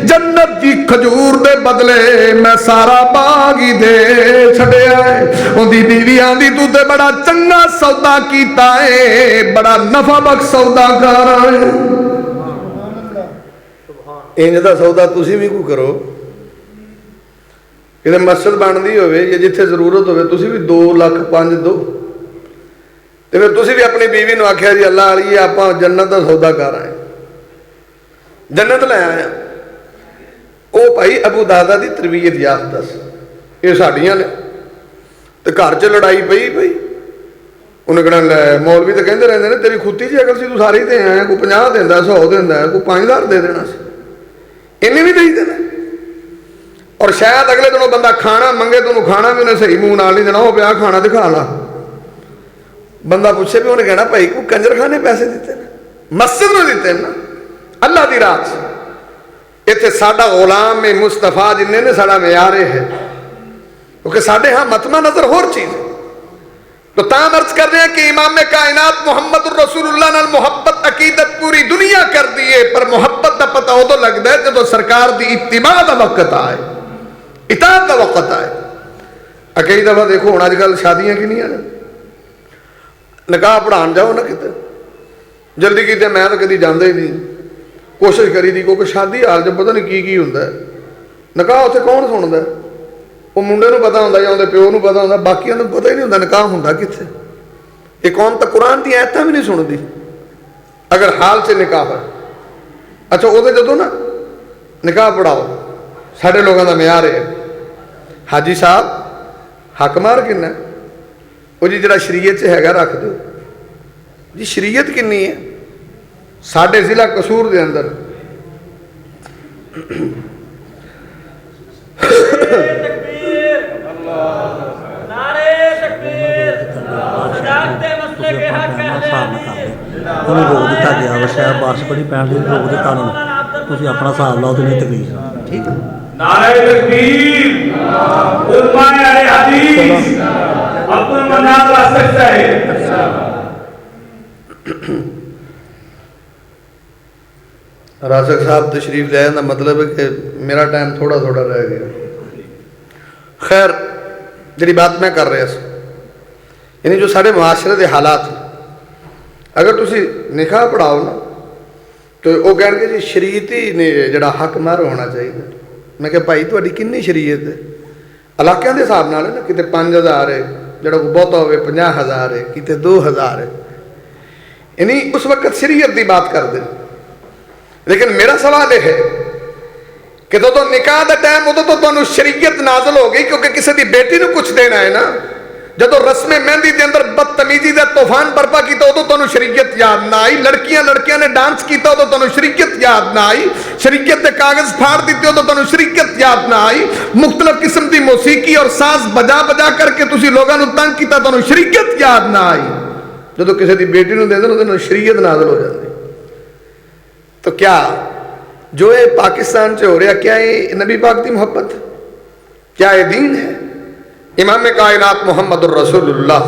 जन्नत की खजूर दे बदले मैं सारा बाग ही दे छड़िया है। उनकी बीवी आंदी तू ते बड़ा चंगा सौदा कीता है बड़ा नफा बख्श सौदा कर है। इंज दा सौदा तुसी भी कोई करो किते मस्जिद बनदी होवे या जिथे जरूरत होवे तुसी भी 2 लाख 5 दो ते फिर तुसी भी अपनी बीवी नूं आख्या जी अल्लाह वाली आपां जन्नत दा सौदा कर आए जन्नत ले आए। वो भाई अबू दादा की तरबीयत याफ्ता ये साड़ियाँ ने तो घर च लड़ाई पई पई उन्हें कहना लै मौलवी तो कहते रहते हैं तेरी खुत्ती जी अगर तू सारी दे आया कोई 50 देंदा 100 देंदा कोई 5000 दे देना इन्हें भी दे देना। और शायद अगले दिनों बंदा खाना मंगे तो खाना भी उन्हें सही मुँह नाल नहीं देना वो पिया खाना दिखा ला। बंदा पूछे भी उन्हें कहना भाई कोई कंजर खाने पैसे दिते ने मस्जिद में दिते ना अल्लाह की रात इतने साडा गुलाम में मुस्तफा जिन्ने ने साडा म्यार है क्योंकि साडे हाँ मतमा नजर होर चीज है। तो तां अर्ज कर रहे हैं कि इमाम कायनात मुहम्मद रसूलुल्लाह नाल मुहब्बत अकीदत पूरी दुनिया कर दी है पर मुहब्बत का पता उदों लगता है जब सरकार की इत्तिबा का वक्त आए इताअत का वक्त आए। कई दफा देखो हुण अजकल शादियां किनियां ने निकाह पढ़ाण जाओ ना किते जल्दी किते मैं तो कदी जांदा ही नहीं कोशिश करी दी क्योंकि शादी हाल च पता नहीं की होंदा निकाह उत्थे कौन सुनदा वो मुंडे नूं पता होंदा या उहदे प्यो नूं पता होंदा बाकियां नूं पता ही नहीं होंदा निकाह हुंदा कित्थे। ये कौम तो कुरान दी आयतां भी नहीं सुनदी अगर हाल च निकाह है। अच्छा उहदे जदों ना निकाह पढ़ाओ साडे लोगों का म्यार है हाजी साहब हक मार किन्ना वो जी जिहड़ा शरीयत च हैगा रख दो जी शरीयत किन्नी है। साढ़े जिला कसूर के अंदर रोक दिता गया वा शायद बारिश बड़ी पैण दी रोक दे कारण तुसीं अपना हिसाब लाओ तो नहीं तकलीफ ठीक है। नारे तकबीर उलमाए अहले हदीस अब्दुल मन्नान राशिद साहब राशिद साहब तशरीफ ले आने का मतलब है कि मेरा टाइम थोड़ा थोड़ा रह गया। खैर जी बात मैं कर रहा यानी जो साढ़े मुआशरे के हालात अगर तुसी निकाह पढ़ाओ ना तो वो कह जी शरीयत ही ने जड़ा हक मार होना चाहिए। मैं क्या भाई थोड़ी किन्नी शरीयत है इलाकों के हिसाब नाल ना किते 5000 है जड़ा कोई बहुता हो 50,000 है किते 2,000 है यानी उस वक्त शरीयत की बात करते। लेकिन मेरा सवाल यह है कि तो निकाह का टाइम उदों तो तुहानूं शरीयत नाज़िल हो गई क्योंकि किसी की बेटी को कुछ देना है ना جدو رسم مہندی دے اندر بدتمیزی دا طوفان برپا کیتا ادو تانوں شریعت یاد نہ آئی. لڑکیاں نے ڈانس کیتا ادو تانوں شریعت یاد نہ آئی. شریعت دے کاغذ پھاڑ دیتے ادو تانوں شریعت یاد نہ آئی. مختلف قسم دی موسیقی اور ساز بجا بجا کر کے تسی لوگاں نوں تنگ کیتا تانوں شریعت یاد نہ آئی. جدو کسی دی بیٹی نوں دے دن اودے نال شریعت نازل ہو جاندی. تو کیا جو ہے پاکستان سے ہو رہا کیا ہے نبی پاک دی محبت؟ کیا یہ دین ہے؟ امام کائنات محمد الرسول اللہ،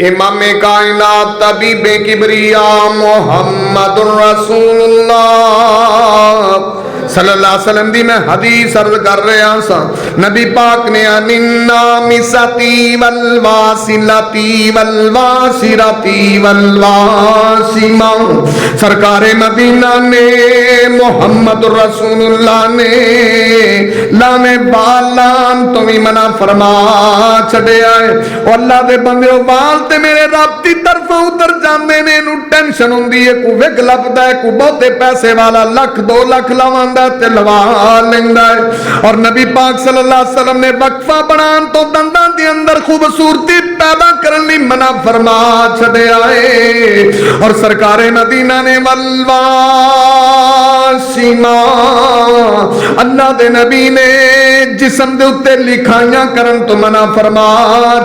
امام کائنات طبیب کبریا محمد الرسول اللہ صلی اللہ علیہ وسلم دی میں حدیث عرض کر رہا سا. نبی پاک نے النامستی والواسلتی والواسرتی والواسمہ، سرکار مدینہ نے محمد رسول اللہ نے لانے بالان تو بھی منع فرما چھڑے آئے. اور اللہ دے بندے وال تے میرے رب دی طرف اتر جاندے نے. نو ٹینشن ہوندی ہے کو وگ لبدا ہے کو بہتے پیسے والا لکھ 2 لکھ لاوندا تے لوا لیندا ہے. اور نبی پاک صلی اللہ علیہ وسلم نے وقفہ بنان تو دنداں دے اندر خوبصورتی پیدا کرن لئی منع فرما چھڑے آئے. اور سرکار مدینہ نے والواسمہ، اللہ دے نبی نے جسم دے اتے لکھائیاں کرن تو منع فرما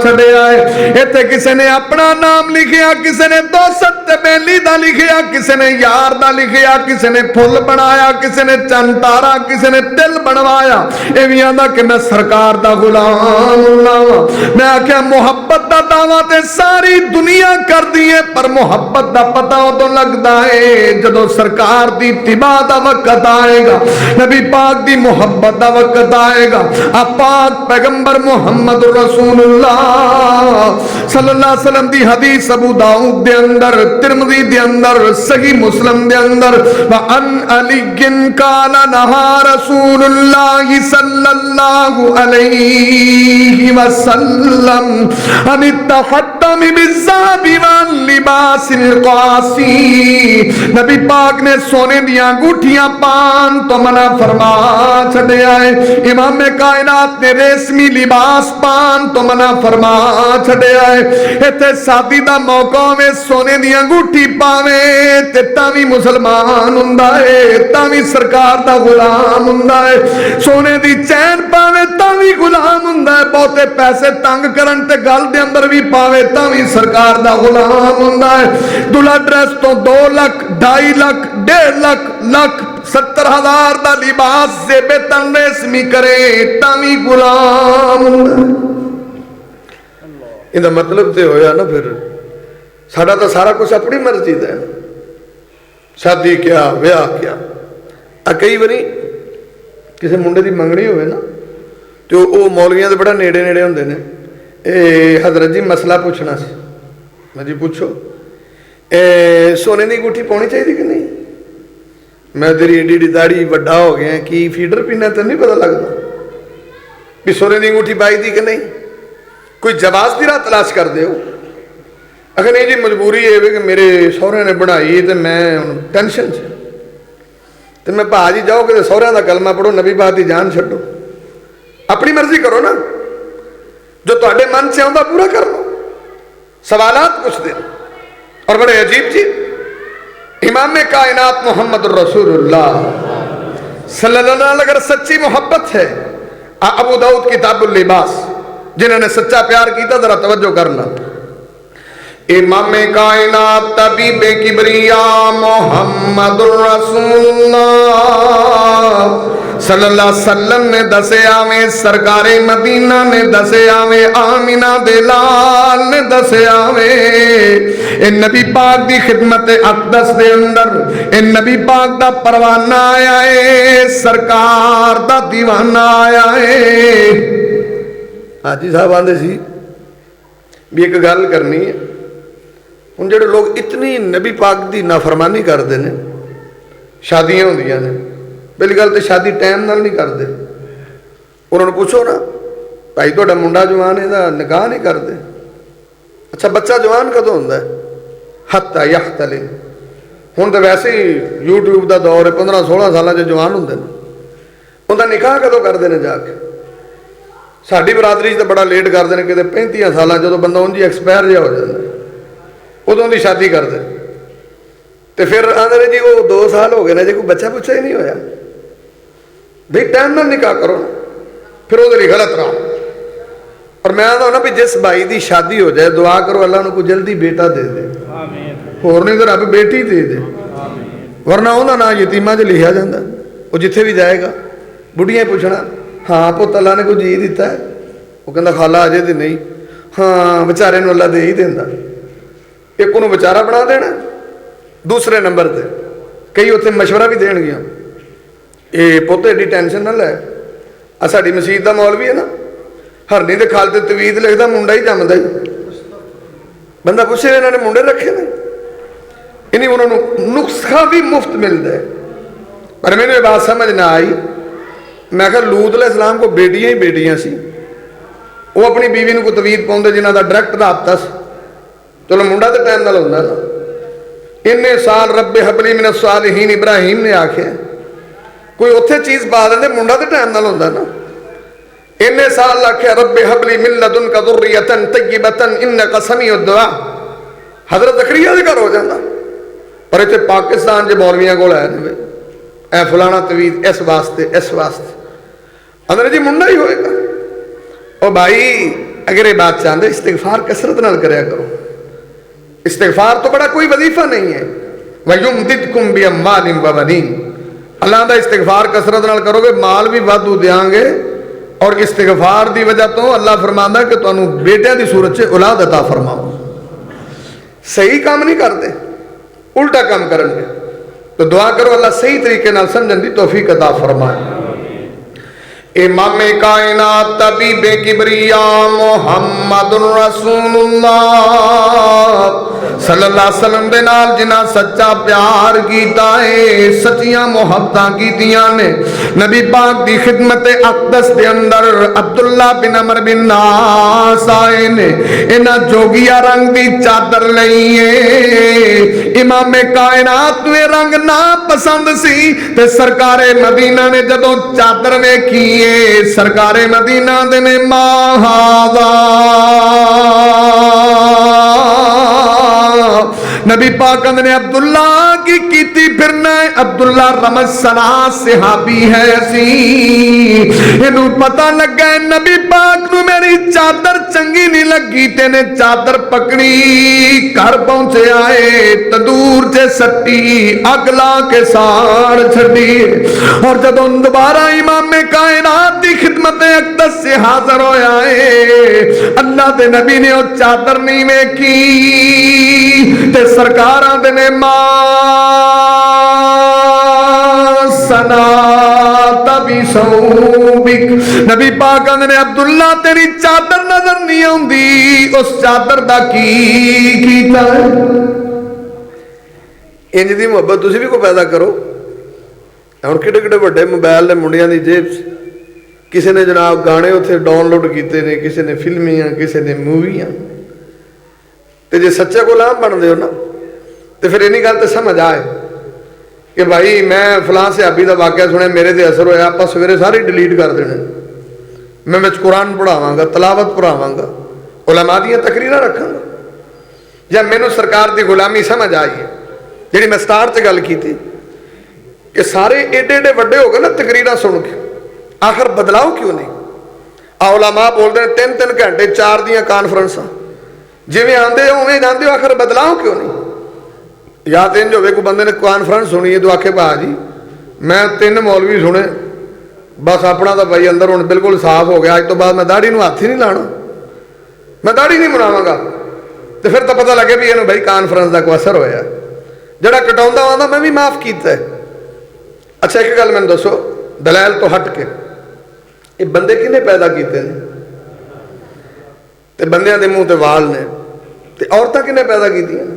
چھڑے آئے. ایتھے کسے نے اپنا نام لکھیا، کسے نے دوست تے بیلی دا لکھیا، کسے نے یار دا لکھیا، کسے نے پھول بنایا، کسے نے چند تارا، کسے نے دل بنوایا. اے بھی آندا کہ میں سرکار دا غلام ہوں. میں آکھیا محبت دا دعویٰ تے ساری دنیا کر دیئے، پر محبت دا پتہ ہو تو لگدا ہے جدو سرکار دی اتباع دا وقت آئے گا، نبی پاک دی محبت دا وقت آئے گا. آپ پاک پیغمبر محمد رسول اللہ صلی اللہ علیہ وسلم دی حدیث ابو داؤد دے اندر، ترمذی دے اندر، صحیح مسلم دے اندر، وَأَنْ عَلِيٍّ قَالَ نَهَا رَسُولُ اللَّهِ صَلَّى اللَّهُ عَلَيْهِ وَسَلَّمَ عَنِ التَّخَطُّمِ بِالذَّهَبِ وَاللِّبَاسِ الْقَاسِي. نبی پاک نے سونے دیاں انگوٹھیاں پان تو منع فرما چھڑے آئے. امام کائنات نے ریشمی لباس پان تو منع فرما چھڑے آئے. ایتھے شادی دا موقع میں سونے دی انگوٹھی پاوے تے تاوی مسلمان ہوندا ہے، تاوی سرکار دا غلام ہوندا ہے. سونے دی چین پاوے تاوی غلام ہوندا ہے. بہتے پیسے تنگ کرن تے گل دے اندر بھی پاوے تاوی سرکار دا غلام ہوندا ہے. دلہا ڈریس تو 2 لکھ 2.5 لکھ 1.5 لکھ 70,000 دا لباس زیب تن ریشمی کرے تاوی غلام ہوندا ہے. یہ مطلب تے ہویا نا پھر ساڑا تو سارا کچھ اپنی مرضی دا ہے. شادی کیا ویاہ کیا. کئی باری کسی منڈے دی منگنی ہوئے نا تو وہ مولویاں دے بڑا نیڑے نیڑے ہوندے نے. حضرت جی مسئلہ پوچھنا سی. میں جی پوچھو سونے دی انگوٹھی پاؤنی چاہیے کہ نہیں؟ میں تیری ایڈی ایڈی داڑھی وڈا ہو گیا کہ فیڈر پینا تو نہیں پتہ لگتا کہ سونے دی انگوٹھی پائی دی کہ نہیں. کوئی جواز دی راہ تلاش کر دے ہو. اگر نہیں جی مجبوری ہے کہ میرے سہرے نے بنائی تو میں ٹینشن سے تو میں بھا جی جاؤ کہ سہرے دا کلمہ پڑھو، نبی پاک دی جان چھڈو. اپنی مرضی کرو نا، جو تہاڈے من سے آندا پورا کر لو. سوالات پوچھ دے اور بڑے عجیب جی. امام کائنات محمد الرسول اللہ صلی اللہ علیہ وسلم اگر سچی محبت ہے، ابو داؤد کتاب اللباس، جنہوں نے سچا پیار کیتا ذرا توجہ کرنا. امام کائنات طبیب کبریا محمد الرسول اللہ صلی اللہ علیہ وسلم نے دسے آویں، سرکار مدینہ نے دسے آویں، آمینہ دے لال نے دسے آویں. اے نبی پاک دی خدمت اقدس دے اندر اے نبی پاک دا پروانہ آیا ہے، سرکار دا دیوانہ آیا ہے. حاجی صاحب آندے سی بھی ایک گل کرنی ہے. ہن جڑے لوگ اتنی نبی پاک دی نافرمانی کرتے ہیں، شادیاں ہوندیاں نے، پہلی گل تو شادی ٹائم نال نہیں کرتے. انہوں نے پوچھو نا بھائی تہاڈا منڈا جوان ہے دا نکاح نہیں کرتے. اچھا بچہ جوان کدوں ہوندا ہے؟ حتی یحتلم. ہن تو ویسے ہی یوٹیوب دا دور ہے، 15-16 سالاں جو جوان ہوندے نے، انہاں دا نکاح کدوں کرتے ہیں جا کے؟ ਸਾਡੀ ਬਰਾਦਰੀ 'ਚ ਤਾਂ ਬੜਾ ਲੇਟ ਕਰਦੇ ਨੇ, ਕਿਤੇ 35 ਸਾਲਾਂ ਜਦੋਂ ਬੰਦਾ ਉਂਝ ਹੀ ਐਕਸਪਾਇਰ ਜਿਹਾ ਹੋ ਜਾਂਦਾ ਉਦੋਂ ਦੀ ਸ਼ਾਦੀ ਕਰਦੇ। ਤੇ ਫਿਰ ਆਂਦੇ ਨੇ ਜੀ ਉਹ 2 ਸਾਲ ਹੋ ਗਏ ਨੇ, ਜੇ ਕੋਈ ਬੱਚਾ ਪੁੱਛਾ ਹੀ ਨਹੀਂ ਹੋਇਆ। ਬਈ ਟਾਈਮ ਨਾਲ ਨਿਕਾਹ ਕਰੋ ਨਾ, ਫਿਰ ਉਹਦੇ ਲਈ ਗਲਤ ਰਾਹ। ਔਰ ਮੈਂ ਆਂਦਾ ਨਾ ਵੀ ਜਿਸ ਭਾਈ ਦੀ ਸ਼ਾਦੀ ਹੋ ਜਾਏ ਦੁਆ ਕਰੋ ਅੱਲਾ ਨੂੰ ਕੋਈ ਜਲਦੀ ਬੇਟਾ ਦੇ ਦੇ, ਹੋਰ ਨਹੀਂ ਤਾਂ ਰੱਬ ਬੇਟੀ ਦੇ ਦੇ, ਵਰਨਾ ਉਹਦਾ ਨਾਂ ਯਤੀਮਾਂ 'ਚ ਲਿਖਿਆ ਜਾਂਦਾ। ਉਹ ਜਿੱਥੇ ਵੀ ਜਾਏਗਾ ਬੁੱਢੀਆਂ ਪੁੱਛਣਾ, ਹਾਂ ਪੁੱਤ ਅੱਲਾ ਨੇ ਕੋਈ ਜੀ ਦਿੱਤਾ ਹੈ? ਉਹ ਕਹਿੰਦਾ ਖਾਲਾ ਅਜੇ ਤੇ ਨਹੀਂ। ਹਾਂ ਵਿਚਾਰੇ ਨੂੰ ਅੱਲਾ ਦੇ ਹੀ ਦਿੰਦਾ। ਇੱਕ ਉਹਨੂੰ ਵਿਚਾਰਾ ਬਣਾ ਦੇਣਾ। ਦੂਸਰੇ ਨੰਬਰ ਤੇ ਕਈ ਉੱਥੇ ਮਸ਼ਵਰਾ ਵੀ ਦੇਣਗੀਆਂ, ਇਹ ਪੁੱਤ ਐਡੀ ਟੈਨਸ਼ਨ ਨਾ ਲੈ, ਆ ਸਾਡੀ ਮਸਜਿਦ ਦਾ ਮੌਲਵੀ ਹੈ ਨਾ, ਹਰਨੀ ਦੇ ਖਾਲ ਤੇ ਤਵੀਦ ਲਿਖਦਾ, ਮੁੰਡਾ ਹੀ ਜੰਮਦਾ ਹੀ। ਬੰਦਾ ਪੁੱਛੇ ਇਹਨਾਂ ਨੇ ਮੁੰਡੇ ਰੱਖੇ ਨੇ? ਇਨੀ ਉਹਨਾਂ ਨੂੰ ਨੁਸਖਾ ਵੀ ਮੁਫਤ ਮਿਲਦਾ ਹੈ। ਪਰ ਮੈਨੂੰ ਇਹ ਬਾਤ ਸਮਝ ਨਾ ਆਈ। ਮੈਂ ਕਿਹਾ ਲੂਤ अलैहिस्सलाम को बेटियां ही बेटियां सी, वो अपनी बीवी को तवीद पाउंदे जिन्हां दा डायरैक्ट राबता सी। चलो मुंडा तो टाइम नाल हुंदा ना। इन्ने साल रब्बे हबली मिन सालिहीन इब्राहिम ने आखे, कोई उत्थे चीज़ पा देंदे, मुंडा तो टाइम नाल हुंदा ना। इन्ने साल आखे रब्बे हबली मिन लदुनका दुर्रियतन तय्यिबतन इन्नका समीउद दुआ, हज़रत ज़करिया दे घर हो जांदा। पर इत्थे पाकिस्तान दे मौलवियां कोल आए ने ऐ फलाना तवीद इस वास्ते इस वास्ते, अंदर जी मुंडा ही होएगा। ओ भाई अगर ये बात चाहते इस्तिगफार कसरत नाल करया करो। इस्तिगफार तो बड़ा कोई वजीफा नहीं है। वयुमदिदकुम बिअम्वालिन व बनीन, अल्लाह दा इस्तिगफार कसरत नाल करोगे माल भी वाधू देंगे। और इस्तिगफार की वजह तो अल्लाह फरमांदा कि तुहानू बेटियां की सूरत च औलाद अता फरमाओ। सही काम नहीं करते, उल्टा काम करेंगे। तो दुआ करो अल्लाह सही तरीके नाल समझण दी तौफीक अता फरमाए। इमाम कायनात तबीबे किबरिया मुहम्मदुर रसूलुल्लाह सल्लल्लाहु अलैहि वसल्लम दे नाल जिन्हां सच्चा प्यार कीता है, सच्चियां मुहब्बतां कीतियां ने। नबी पाक दी खिदमत अक़दस दे अंदर अब्दुल्ला बिन अमर बिन नास आए ने, इन्हां जोगिया रंग दी चादर लई है। इमाम कायनात नूं रंग ना पसंद सी ते सरकारे मदीना ने जदों चादर वेखी सरकारे मदीना दे ने माहादा नबी पाक ने अब्दुल्ला की कीती फिरना है। अब्दुल्ला रमज सना सहाबी है सी, इनू पता लगा नबी पाक नू मेरी चादर चंगी नहीं लगी, तेने चादर पकड़ी घर पहुंचे आए, तंदूर से सट्टी अग ला के साड़ छड़ी। और जदों दोबारा इमाम कायनात की खिदमत अक़दस से हाजिर होया है, अल्लाह दे नबी ने वो चादर नहीं वेखी ते सरकारां दे ने सना तभी सौबिक। नबी पाक ने अब्दुल्ला तेरी चादर नजर नहीं आउंदी, उस चादर दा की कीता है। इंज दी मुहब्बत तुसीं भी कोई पैदा करो। हुण किड्डे किड्डे वड्डे मोबाइल ने मुंडियां दी जेब च, किसी ने जनाब गाने उत्थे डाउनलोड कीते ने, किसी ने फिल्मियां, किसी ने मूवियां। तो जे सच्चे गुलाम बनते हो ना तो फिर इन्हीं गल तो समझ आए कि भाई मैं फलां सहाबी का वाकया सुने, मेरे ते असर होया, आप सवेरे सारे डिलीट कर देने। मैं विच कुरान पढ़ावांगा, तलावत पढ़ावांगा, उलमा दीयां तकरीरां रखांगा। या मैनू सरकार की गुलामी समझ आई है जिहड़ी मैं स्टार्ट च गल कीती कि सारे एडे एडे वड्डे हो गए ना तकरीरां सुन के, आखिर बदलाव क्यों नहीं? उलमा बोलते हैं 3-3 घंटे 4 दियां कानफ्रेंसां, जिवें आंदे हो उवें जांदे हो, आखिर बदलाव क्यों नहीं? या तो इंज होवे कोई बंदे ने कॉन्फ्रेंस सुनी है तो आखे भाजी मैं 3 मौलवी सुने, बस अपना तो भाई अंदर हुण बिल्कुल साफ हो गया, अज तो बाद मैं दाढ़ी नूं हत्थ ही नहीं लाना, मैं दाढ़ी नहीं बनावांगा। तो फिर तो पता लगे भी इहनूं भाई कॉन्फ्रेंस का कोई असर होया। जिहड़ा कटाउंदा आंदा मैं भी माफ़ कीता है। अच्छा एक गल मैनूं दसो, दलैल तो हट के ये बंदे किहने पैदा कीते ने? ते बंदियां दे मूँह ते वाल ने, ते औरतां किहने पैदा कीतियां?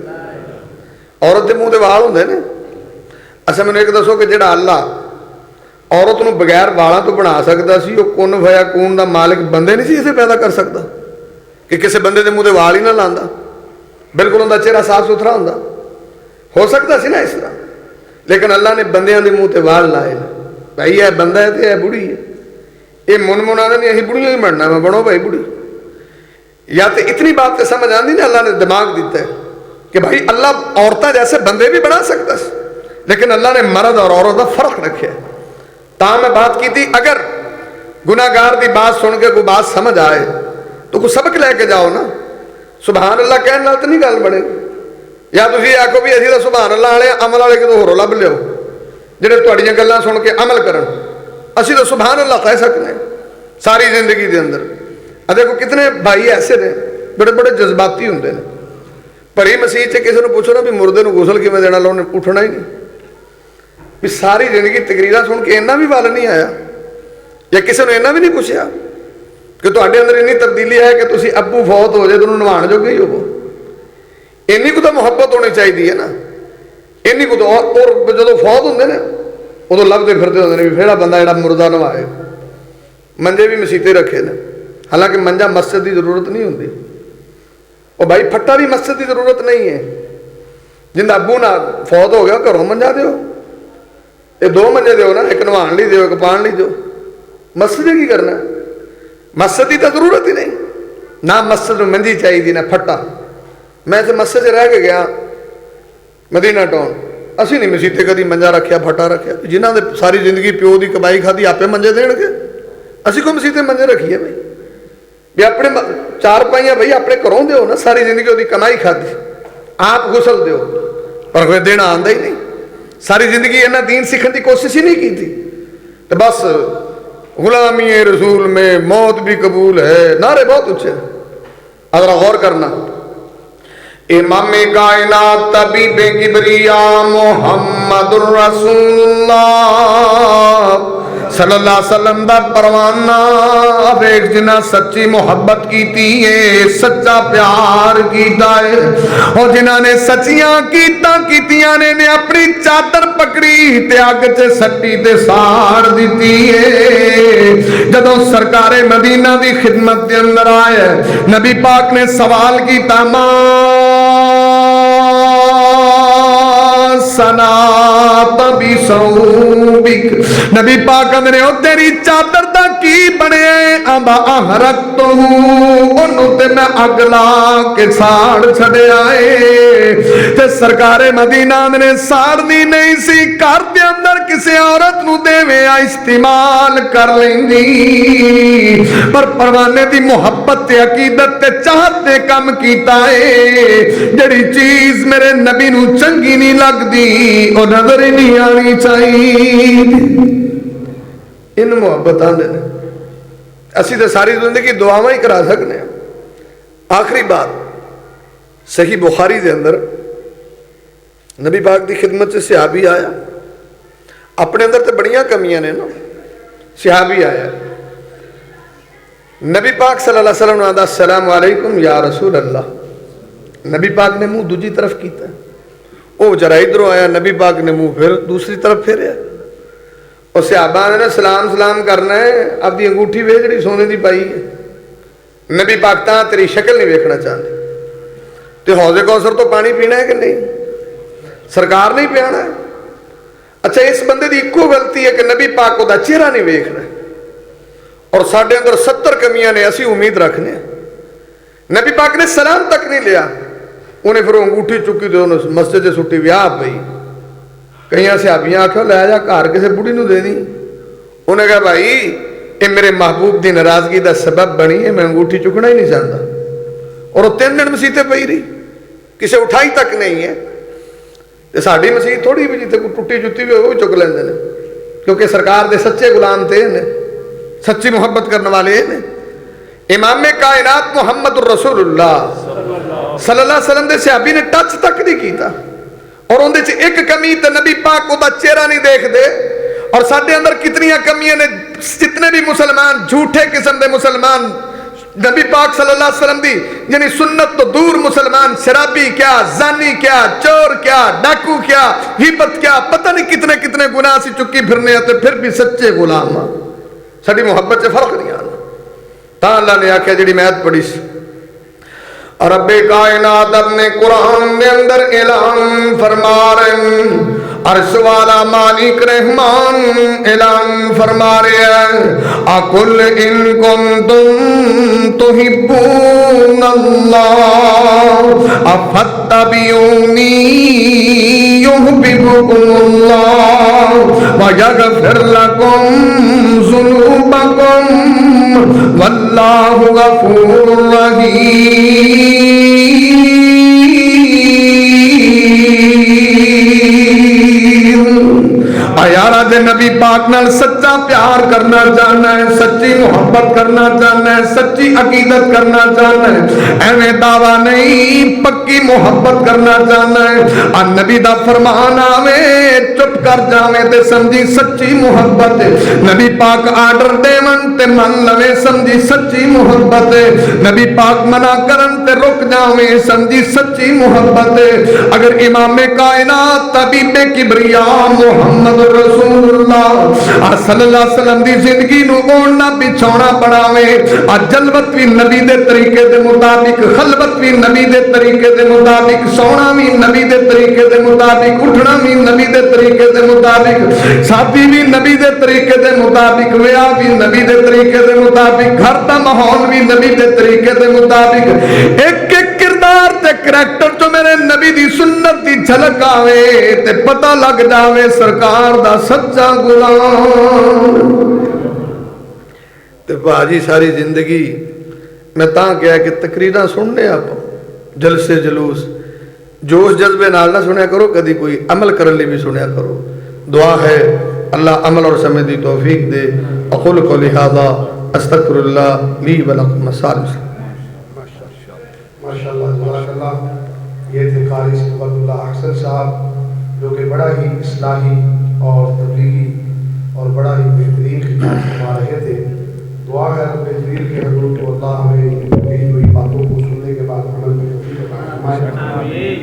औरत के मूँह ते वाल हुंदे ने। अच्छा मैनूं एक दसो कि जिहड़ा अल्लाह औरत नूं बगैर वालों तो बना सकता सी, वो कुन फया कून दा मालिक बंदे नहीं सी इसे पैदा कर सकता कि किसी बंदे दे मूँह ते वाल ही ना लांदा, बिल्कुल उनका चेहरा साफ सुथरा हुंदा? हो सकता सी ना इस तरह, लेकिन अल्लाह ने बंदियां दे मूँह ते वाल लाए। भाई यह बंदा है तो यह बुढ़ी है, ये मुनमुना नहीं अभी बुढ़िया ही बनना, मैं बनो भाई बुढ़ी। या तो इतनी बात तो समझ आती ना, अल्लाह ने दिमाग दिता है कि भाई अल्लाह औरतां जैसे बंदे भी बना सकता है, लेकिन अल्लाह ने मर्द और औरत का फर्क रखे। ता मैं बात की थी, अगर गुनाहगार की बात सुन के कोई बात समझ आए तो कोई सबक लैके जाओ ना। सुभान अल्लाह कहने नाल तो नहीं गल बनेगी। या तुम आखो भी असीं तां सुभान अल्लाह वाले अमल वाले कितों होरों लभ लियो जिहड़े तुहाड़ियां गल्लां सुन के अमल करन। असीं तां सुभान अल्लाह कह सकते सारी जिंदगी के अंदर। देखो कितने भाई ऐसे ने बड़े बड़े जज्बाती होंगे ने। भरी मसीह च किसी को पूछो ना भी मुर्दे को गुसल किवें देना, उन्हें उठना ही नहीं। भी सारी जिंदगी तकरीरां सुन के इन्ना भी वल नहीं आया, या किसी ने इन्ना भी नहीं पूछा कि तुहाडे अंदर इन्नी तब्दीली है कि तुसीं अब्बू फौत हो जाए तो उन्होंने नवाण जोगे ही होवो। इन्नी को तो मुहब्बत होनी चाहिए है ना, इन्नी को तो। और जो फौत होंगे ने उदों लभदे फिरदे होंदे ने भी किहड़ा बंदा जिहड़ा मुर्दा नवाए। मंजे भी मसीते रखे ने, हालांकि मंजा मस्जिद की जरूरत नहीं होंगी। और भाई फट्टा भी मस्जिद की जरूरत नहीं है। जिंदा अब्बू ना फौत हो गया घरों मंजा दो, ये 2 मंजे दो ना, एक नवाण ली दो एक पाण ली दो। मस्जिद की करना, मस्जिद की तो जरूरत ही नहीं ना। मस्जिद में मंजी चाहिए ना फट्टा। मैं तो मस्जिद रह के गया मदीना टाउन, असी नहीं मसीते कभी मंजा रखा फट्टा रखा। जिन्होंने सारी जिंदगी प्यो की कमाई खाधी आपे मंजे देणगे, असी को मसीते मंजे रखीए भाई भी अपने 4 पाइयां भाई अपने घरों दो ना। सारी जिंदगी उसकी कमाई खाधी, आप गुसल दो, पर कोई देना आंदा ही नहीं। सारी जिंदगी इन्हें दीन सीखने की कोशिश ही नहीं की थी। तो बस गुलामी रसूल में मौत भी कबूल है, नारे बहुत ऊंचे। अगर गौर करना, इमाम कायनात तबीबे किबरिया मुहम्मदुर रसूलुल्लाह सल्लल्लाहु अलैहि वसल्लम दा परवाना वेख जिन्ना सच्ची मुहब्बत कीती है, सच्चा प्यार कीता है। और जिन्हां ने सच्चियां कीतियां ने अपनी चादर पकड़ी ते अग च सट्टी ते साड़ दिती है। जदों सरकारे मदीना दी खिदमत के अंदर आए, नबी पाक ने सवाल कीता, नबी पाक ने तेरी चादर दा की बने? अबा अहरक तो ओनू ते मैं अग ला के साड़ छड़िया है। ते सरकारे मदीना ने साड़नी नहीं सी, घर दे अंदर किसी औरत नू देवें इस्तेमाल कर लेंदी, पर परवाने दी मुहब्बत ते अकीदत ते चाहत ने कम कीता है। जड़ी चीज मेरे नबी नू चंगी नहीं लगदी और नजर ही नहीं आनी चाहिए। इन मुहब्बत आंदे ने। असी तो सारी जिंदगी दुआवां ही करा सकते हैं। आखिरी बात, सही बुखारी के अंदर नबी पाक की खिदमत से सहाबी आया, अपने अंदर तो बड़ियां कमियां ने ना। सहाबी आया, नबी पाक सल्लल्लाहु अलैहि वसल्लम ने आदा अस्सलाम वालेकुम या रसूल अल्लाह। नबी पाक ने मुंह दूजी तरफ किया, वो जरा इधरों आया, नबी पाक ने मुंह फिर दूसरी तरफ फेरिया। और सहाबा ने सलाम सलाम करना है, अपनी अंगूठी वे जी सोने की पाई है। नबी पाक तां तेरी शक्ल नहीं वेखना चाहते। तो हौजे कौसर तो पानी पीना है कि नहीं? सरकार नहीं पियाना है। अच्छा, इस बंदे की इको गलती है कि नबी पाक का चेहरा नहीं वेखना, और साढ़े अंदर 70 कमियां ने, असी उम्मीद रखने। नबी पाक ने सलाम तक नहीं लिया, उन्हें फिर अंगूठी चुकी तो मस्जिद से सुट्टी, व्याह पई। कई सहाबियां आखो लै जा घर किसी बुढ़ी नूं दे दी। उन्हें कहा भाई ये मेरे महबूब की नाराजगी का सबब बनी है, मैं अंगूठी चुकना ही नहीं चाहता। और 3 दिन मसीते पई रही, किसी उठाई तक नहीं है। तो साड़ी मसीत थोड़ी भी जिते कोई टुटी जुत्ती भी वो चुक लेंदे ने, क्योंकि सरकार के सच्चे गुलाम थे ने, सच्ची मुहब्बत करने वाले ने। इमाम कायनात मुहम्मद रसूलुल्लाह सल्लल्लाहु अलैहि वसल्लम दे सहाबी ने टच तक नहीं किया। और उनदे च एक कमी तो नबी पाक का चेहरा नहीं देखते। और साडे अंदर कितनियां कमियां ने। जितने भी मुसलमान झूठे किस्म के मुसलमान, नबी पाक सल्लल्लाहु अलैहि वसल्लम दी यानी सुन्नत तो दूर मुसलमान, शराबी क्या, जानी क्या, चोर क्या, डाकू क्या, हिब्बत क्या, पता नहीं कितने कितने गुनाह से चुकी फिरने आते, फिर भी सच्चे गुलाम। साडी मुहब्बत से फर्क नहीं आना। तां अल्लाह ने आख्या जी मैत पढ़ी सी, और रब्बे कायनात अपने कुरान के अंदर ऐलान फरमा रहे, अर्श वाला मालिक रहमान ऐलान फरमा रहे हैं, قل ان کنتم تحبون اللہ فاتبعونی یحببکم اللہ ویغفر لکم ذنوبکم واللہ غفور رحیم۔ یارا دے نبی پاک نال سچا پیار کرنا چاہنا ہے، سچی محبت کرنا چاہنا ہے، سچی عقیدت کرنا چاہنا ہے، ایویں دعویٰ نہیں، پکی محبت کرنا چاہنا ہے۔ نبی دا فرمان آوے چپ کر جاویں تے سمجھی سچی محبت ہے، نبی پاک آرڈر دیون تے من لوے سمجھی سچی محبت ہے، نبی پاک منع کرن تے رک جاویں سمجھی سچی محبت ہے۔ اگر امام کائنات طبیب کبریا محمد رسول اللہ صلی اللہ علیہ وسلم دی زندگی نو اوڑنا بچھونا پڑاوے، جلوت بھی نبی دے طریقے دے مطابق، خلوت بھی نبی دے طریقے دے مطابق، سونا بھی نبی دے طریقے دے مطابق، اٹھنا بھی نبی دے طریقے دے مطابق، شادی بھی نبی دے طریقے دے مطابق، ویاہ بھی نبی دے طریقے دے مطابق، گھر دا ماحول بھی نبی دے طریقے دے مطابق، ایک ایک کردار تے کریکٹر جو میرے نبی دی سنت دی جھلک آوے تے پتہ لگ جاوے سرکار دا سچا غلام۔ تے باجی ساری زندگی میں تاں کیا کہ تقریراں سننے آپ جلسے جلوس جوش جذبے نال نہ سنیا کرو، کدی کوئی عمل کرنے لی بھی سنیا کرو۔ دعا ہے اللہ عمل اور سمجھ دی توفیق دے۔ اقول قولی ھذا استغفر اللہ لی ولکم السلام۔ ماشاءاللہ جزاک اللہ۔ یہ تھے قاری صفوت اللہ احسن صاحب جو کہ بڑا ہی اصلاحی اور تبلیغی اور بڑا ہی بہترین خطاب فرما رہے تھے۔ دعا ہے رب جلیل کے حضور کو اللہ ہمیں کہی ہوئی باتوں کو سننے کے بعد عمل میں توفیق عطا فرمائے۔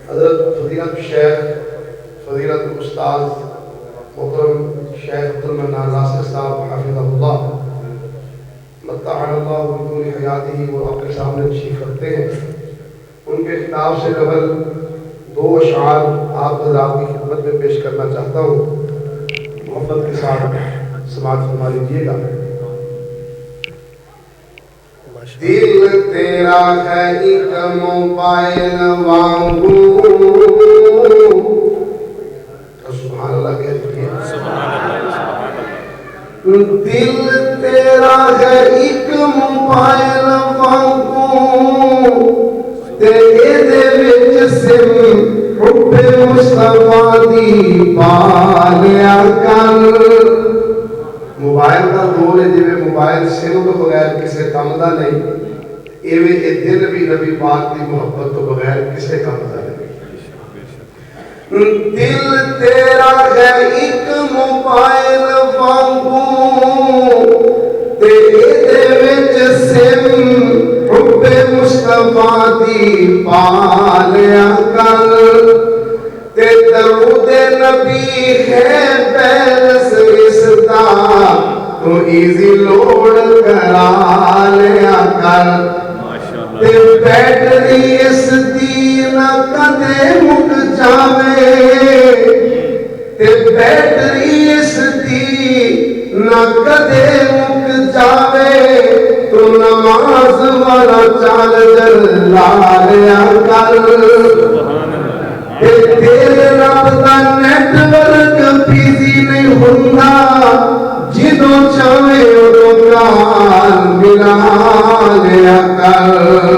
حضرت فضیلت شیخ فضیلت استاد محترم شیخ عبد المنان ناصر صاحب حافظہ اللہ متعنا اللہ بدون حیاتی وہ اپنے سامنے تشریف رکھتے ہیں۔ ان کے خطاب سے قبل دو اشعار آپ حضرات کی خدمت میں پیش کرنا چاہتا ہوں، محبت کے ساتھ سماعت فرما لیجیے گا۔ دل تیرا ہے ایک موبائل وانگو، سبحان اللہ کہہ دیجیے۔ دل تیرا ہے ایک موبائل وانگو، تیرے دے وچ سم حب مصطفیٰ دی پالیا کر۔ موبائل کا دور ہے جویں موبائل سم تو بغیر کسے کم دا نہیں، ایویں اے دل بھی نبی پاک دی محبت تو بغیر کسے کم دا نہیں۔ دل تیرا ہے ایک موبائل وانگو، تیرے دے وچ سم حب مصطفیٰ دی پالیا کر، تے درود نبی ہے بیلس اس دا تو ایزی لوڈ کرا لیا کر، تے بیٹری اس دی نہ کدے مک جاوے، تے بیٹری اس دی نہ کدے مک جاوے، تو نماز والا چارجر لا لیا کر، تیرے رب دا نیٹ ورک بیزی نہیں ہوندا، جدوں چاہے ادوں کال ملا لیا کر۔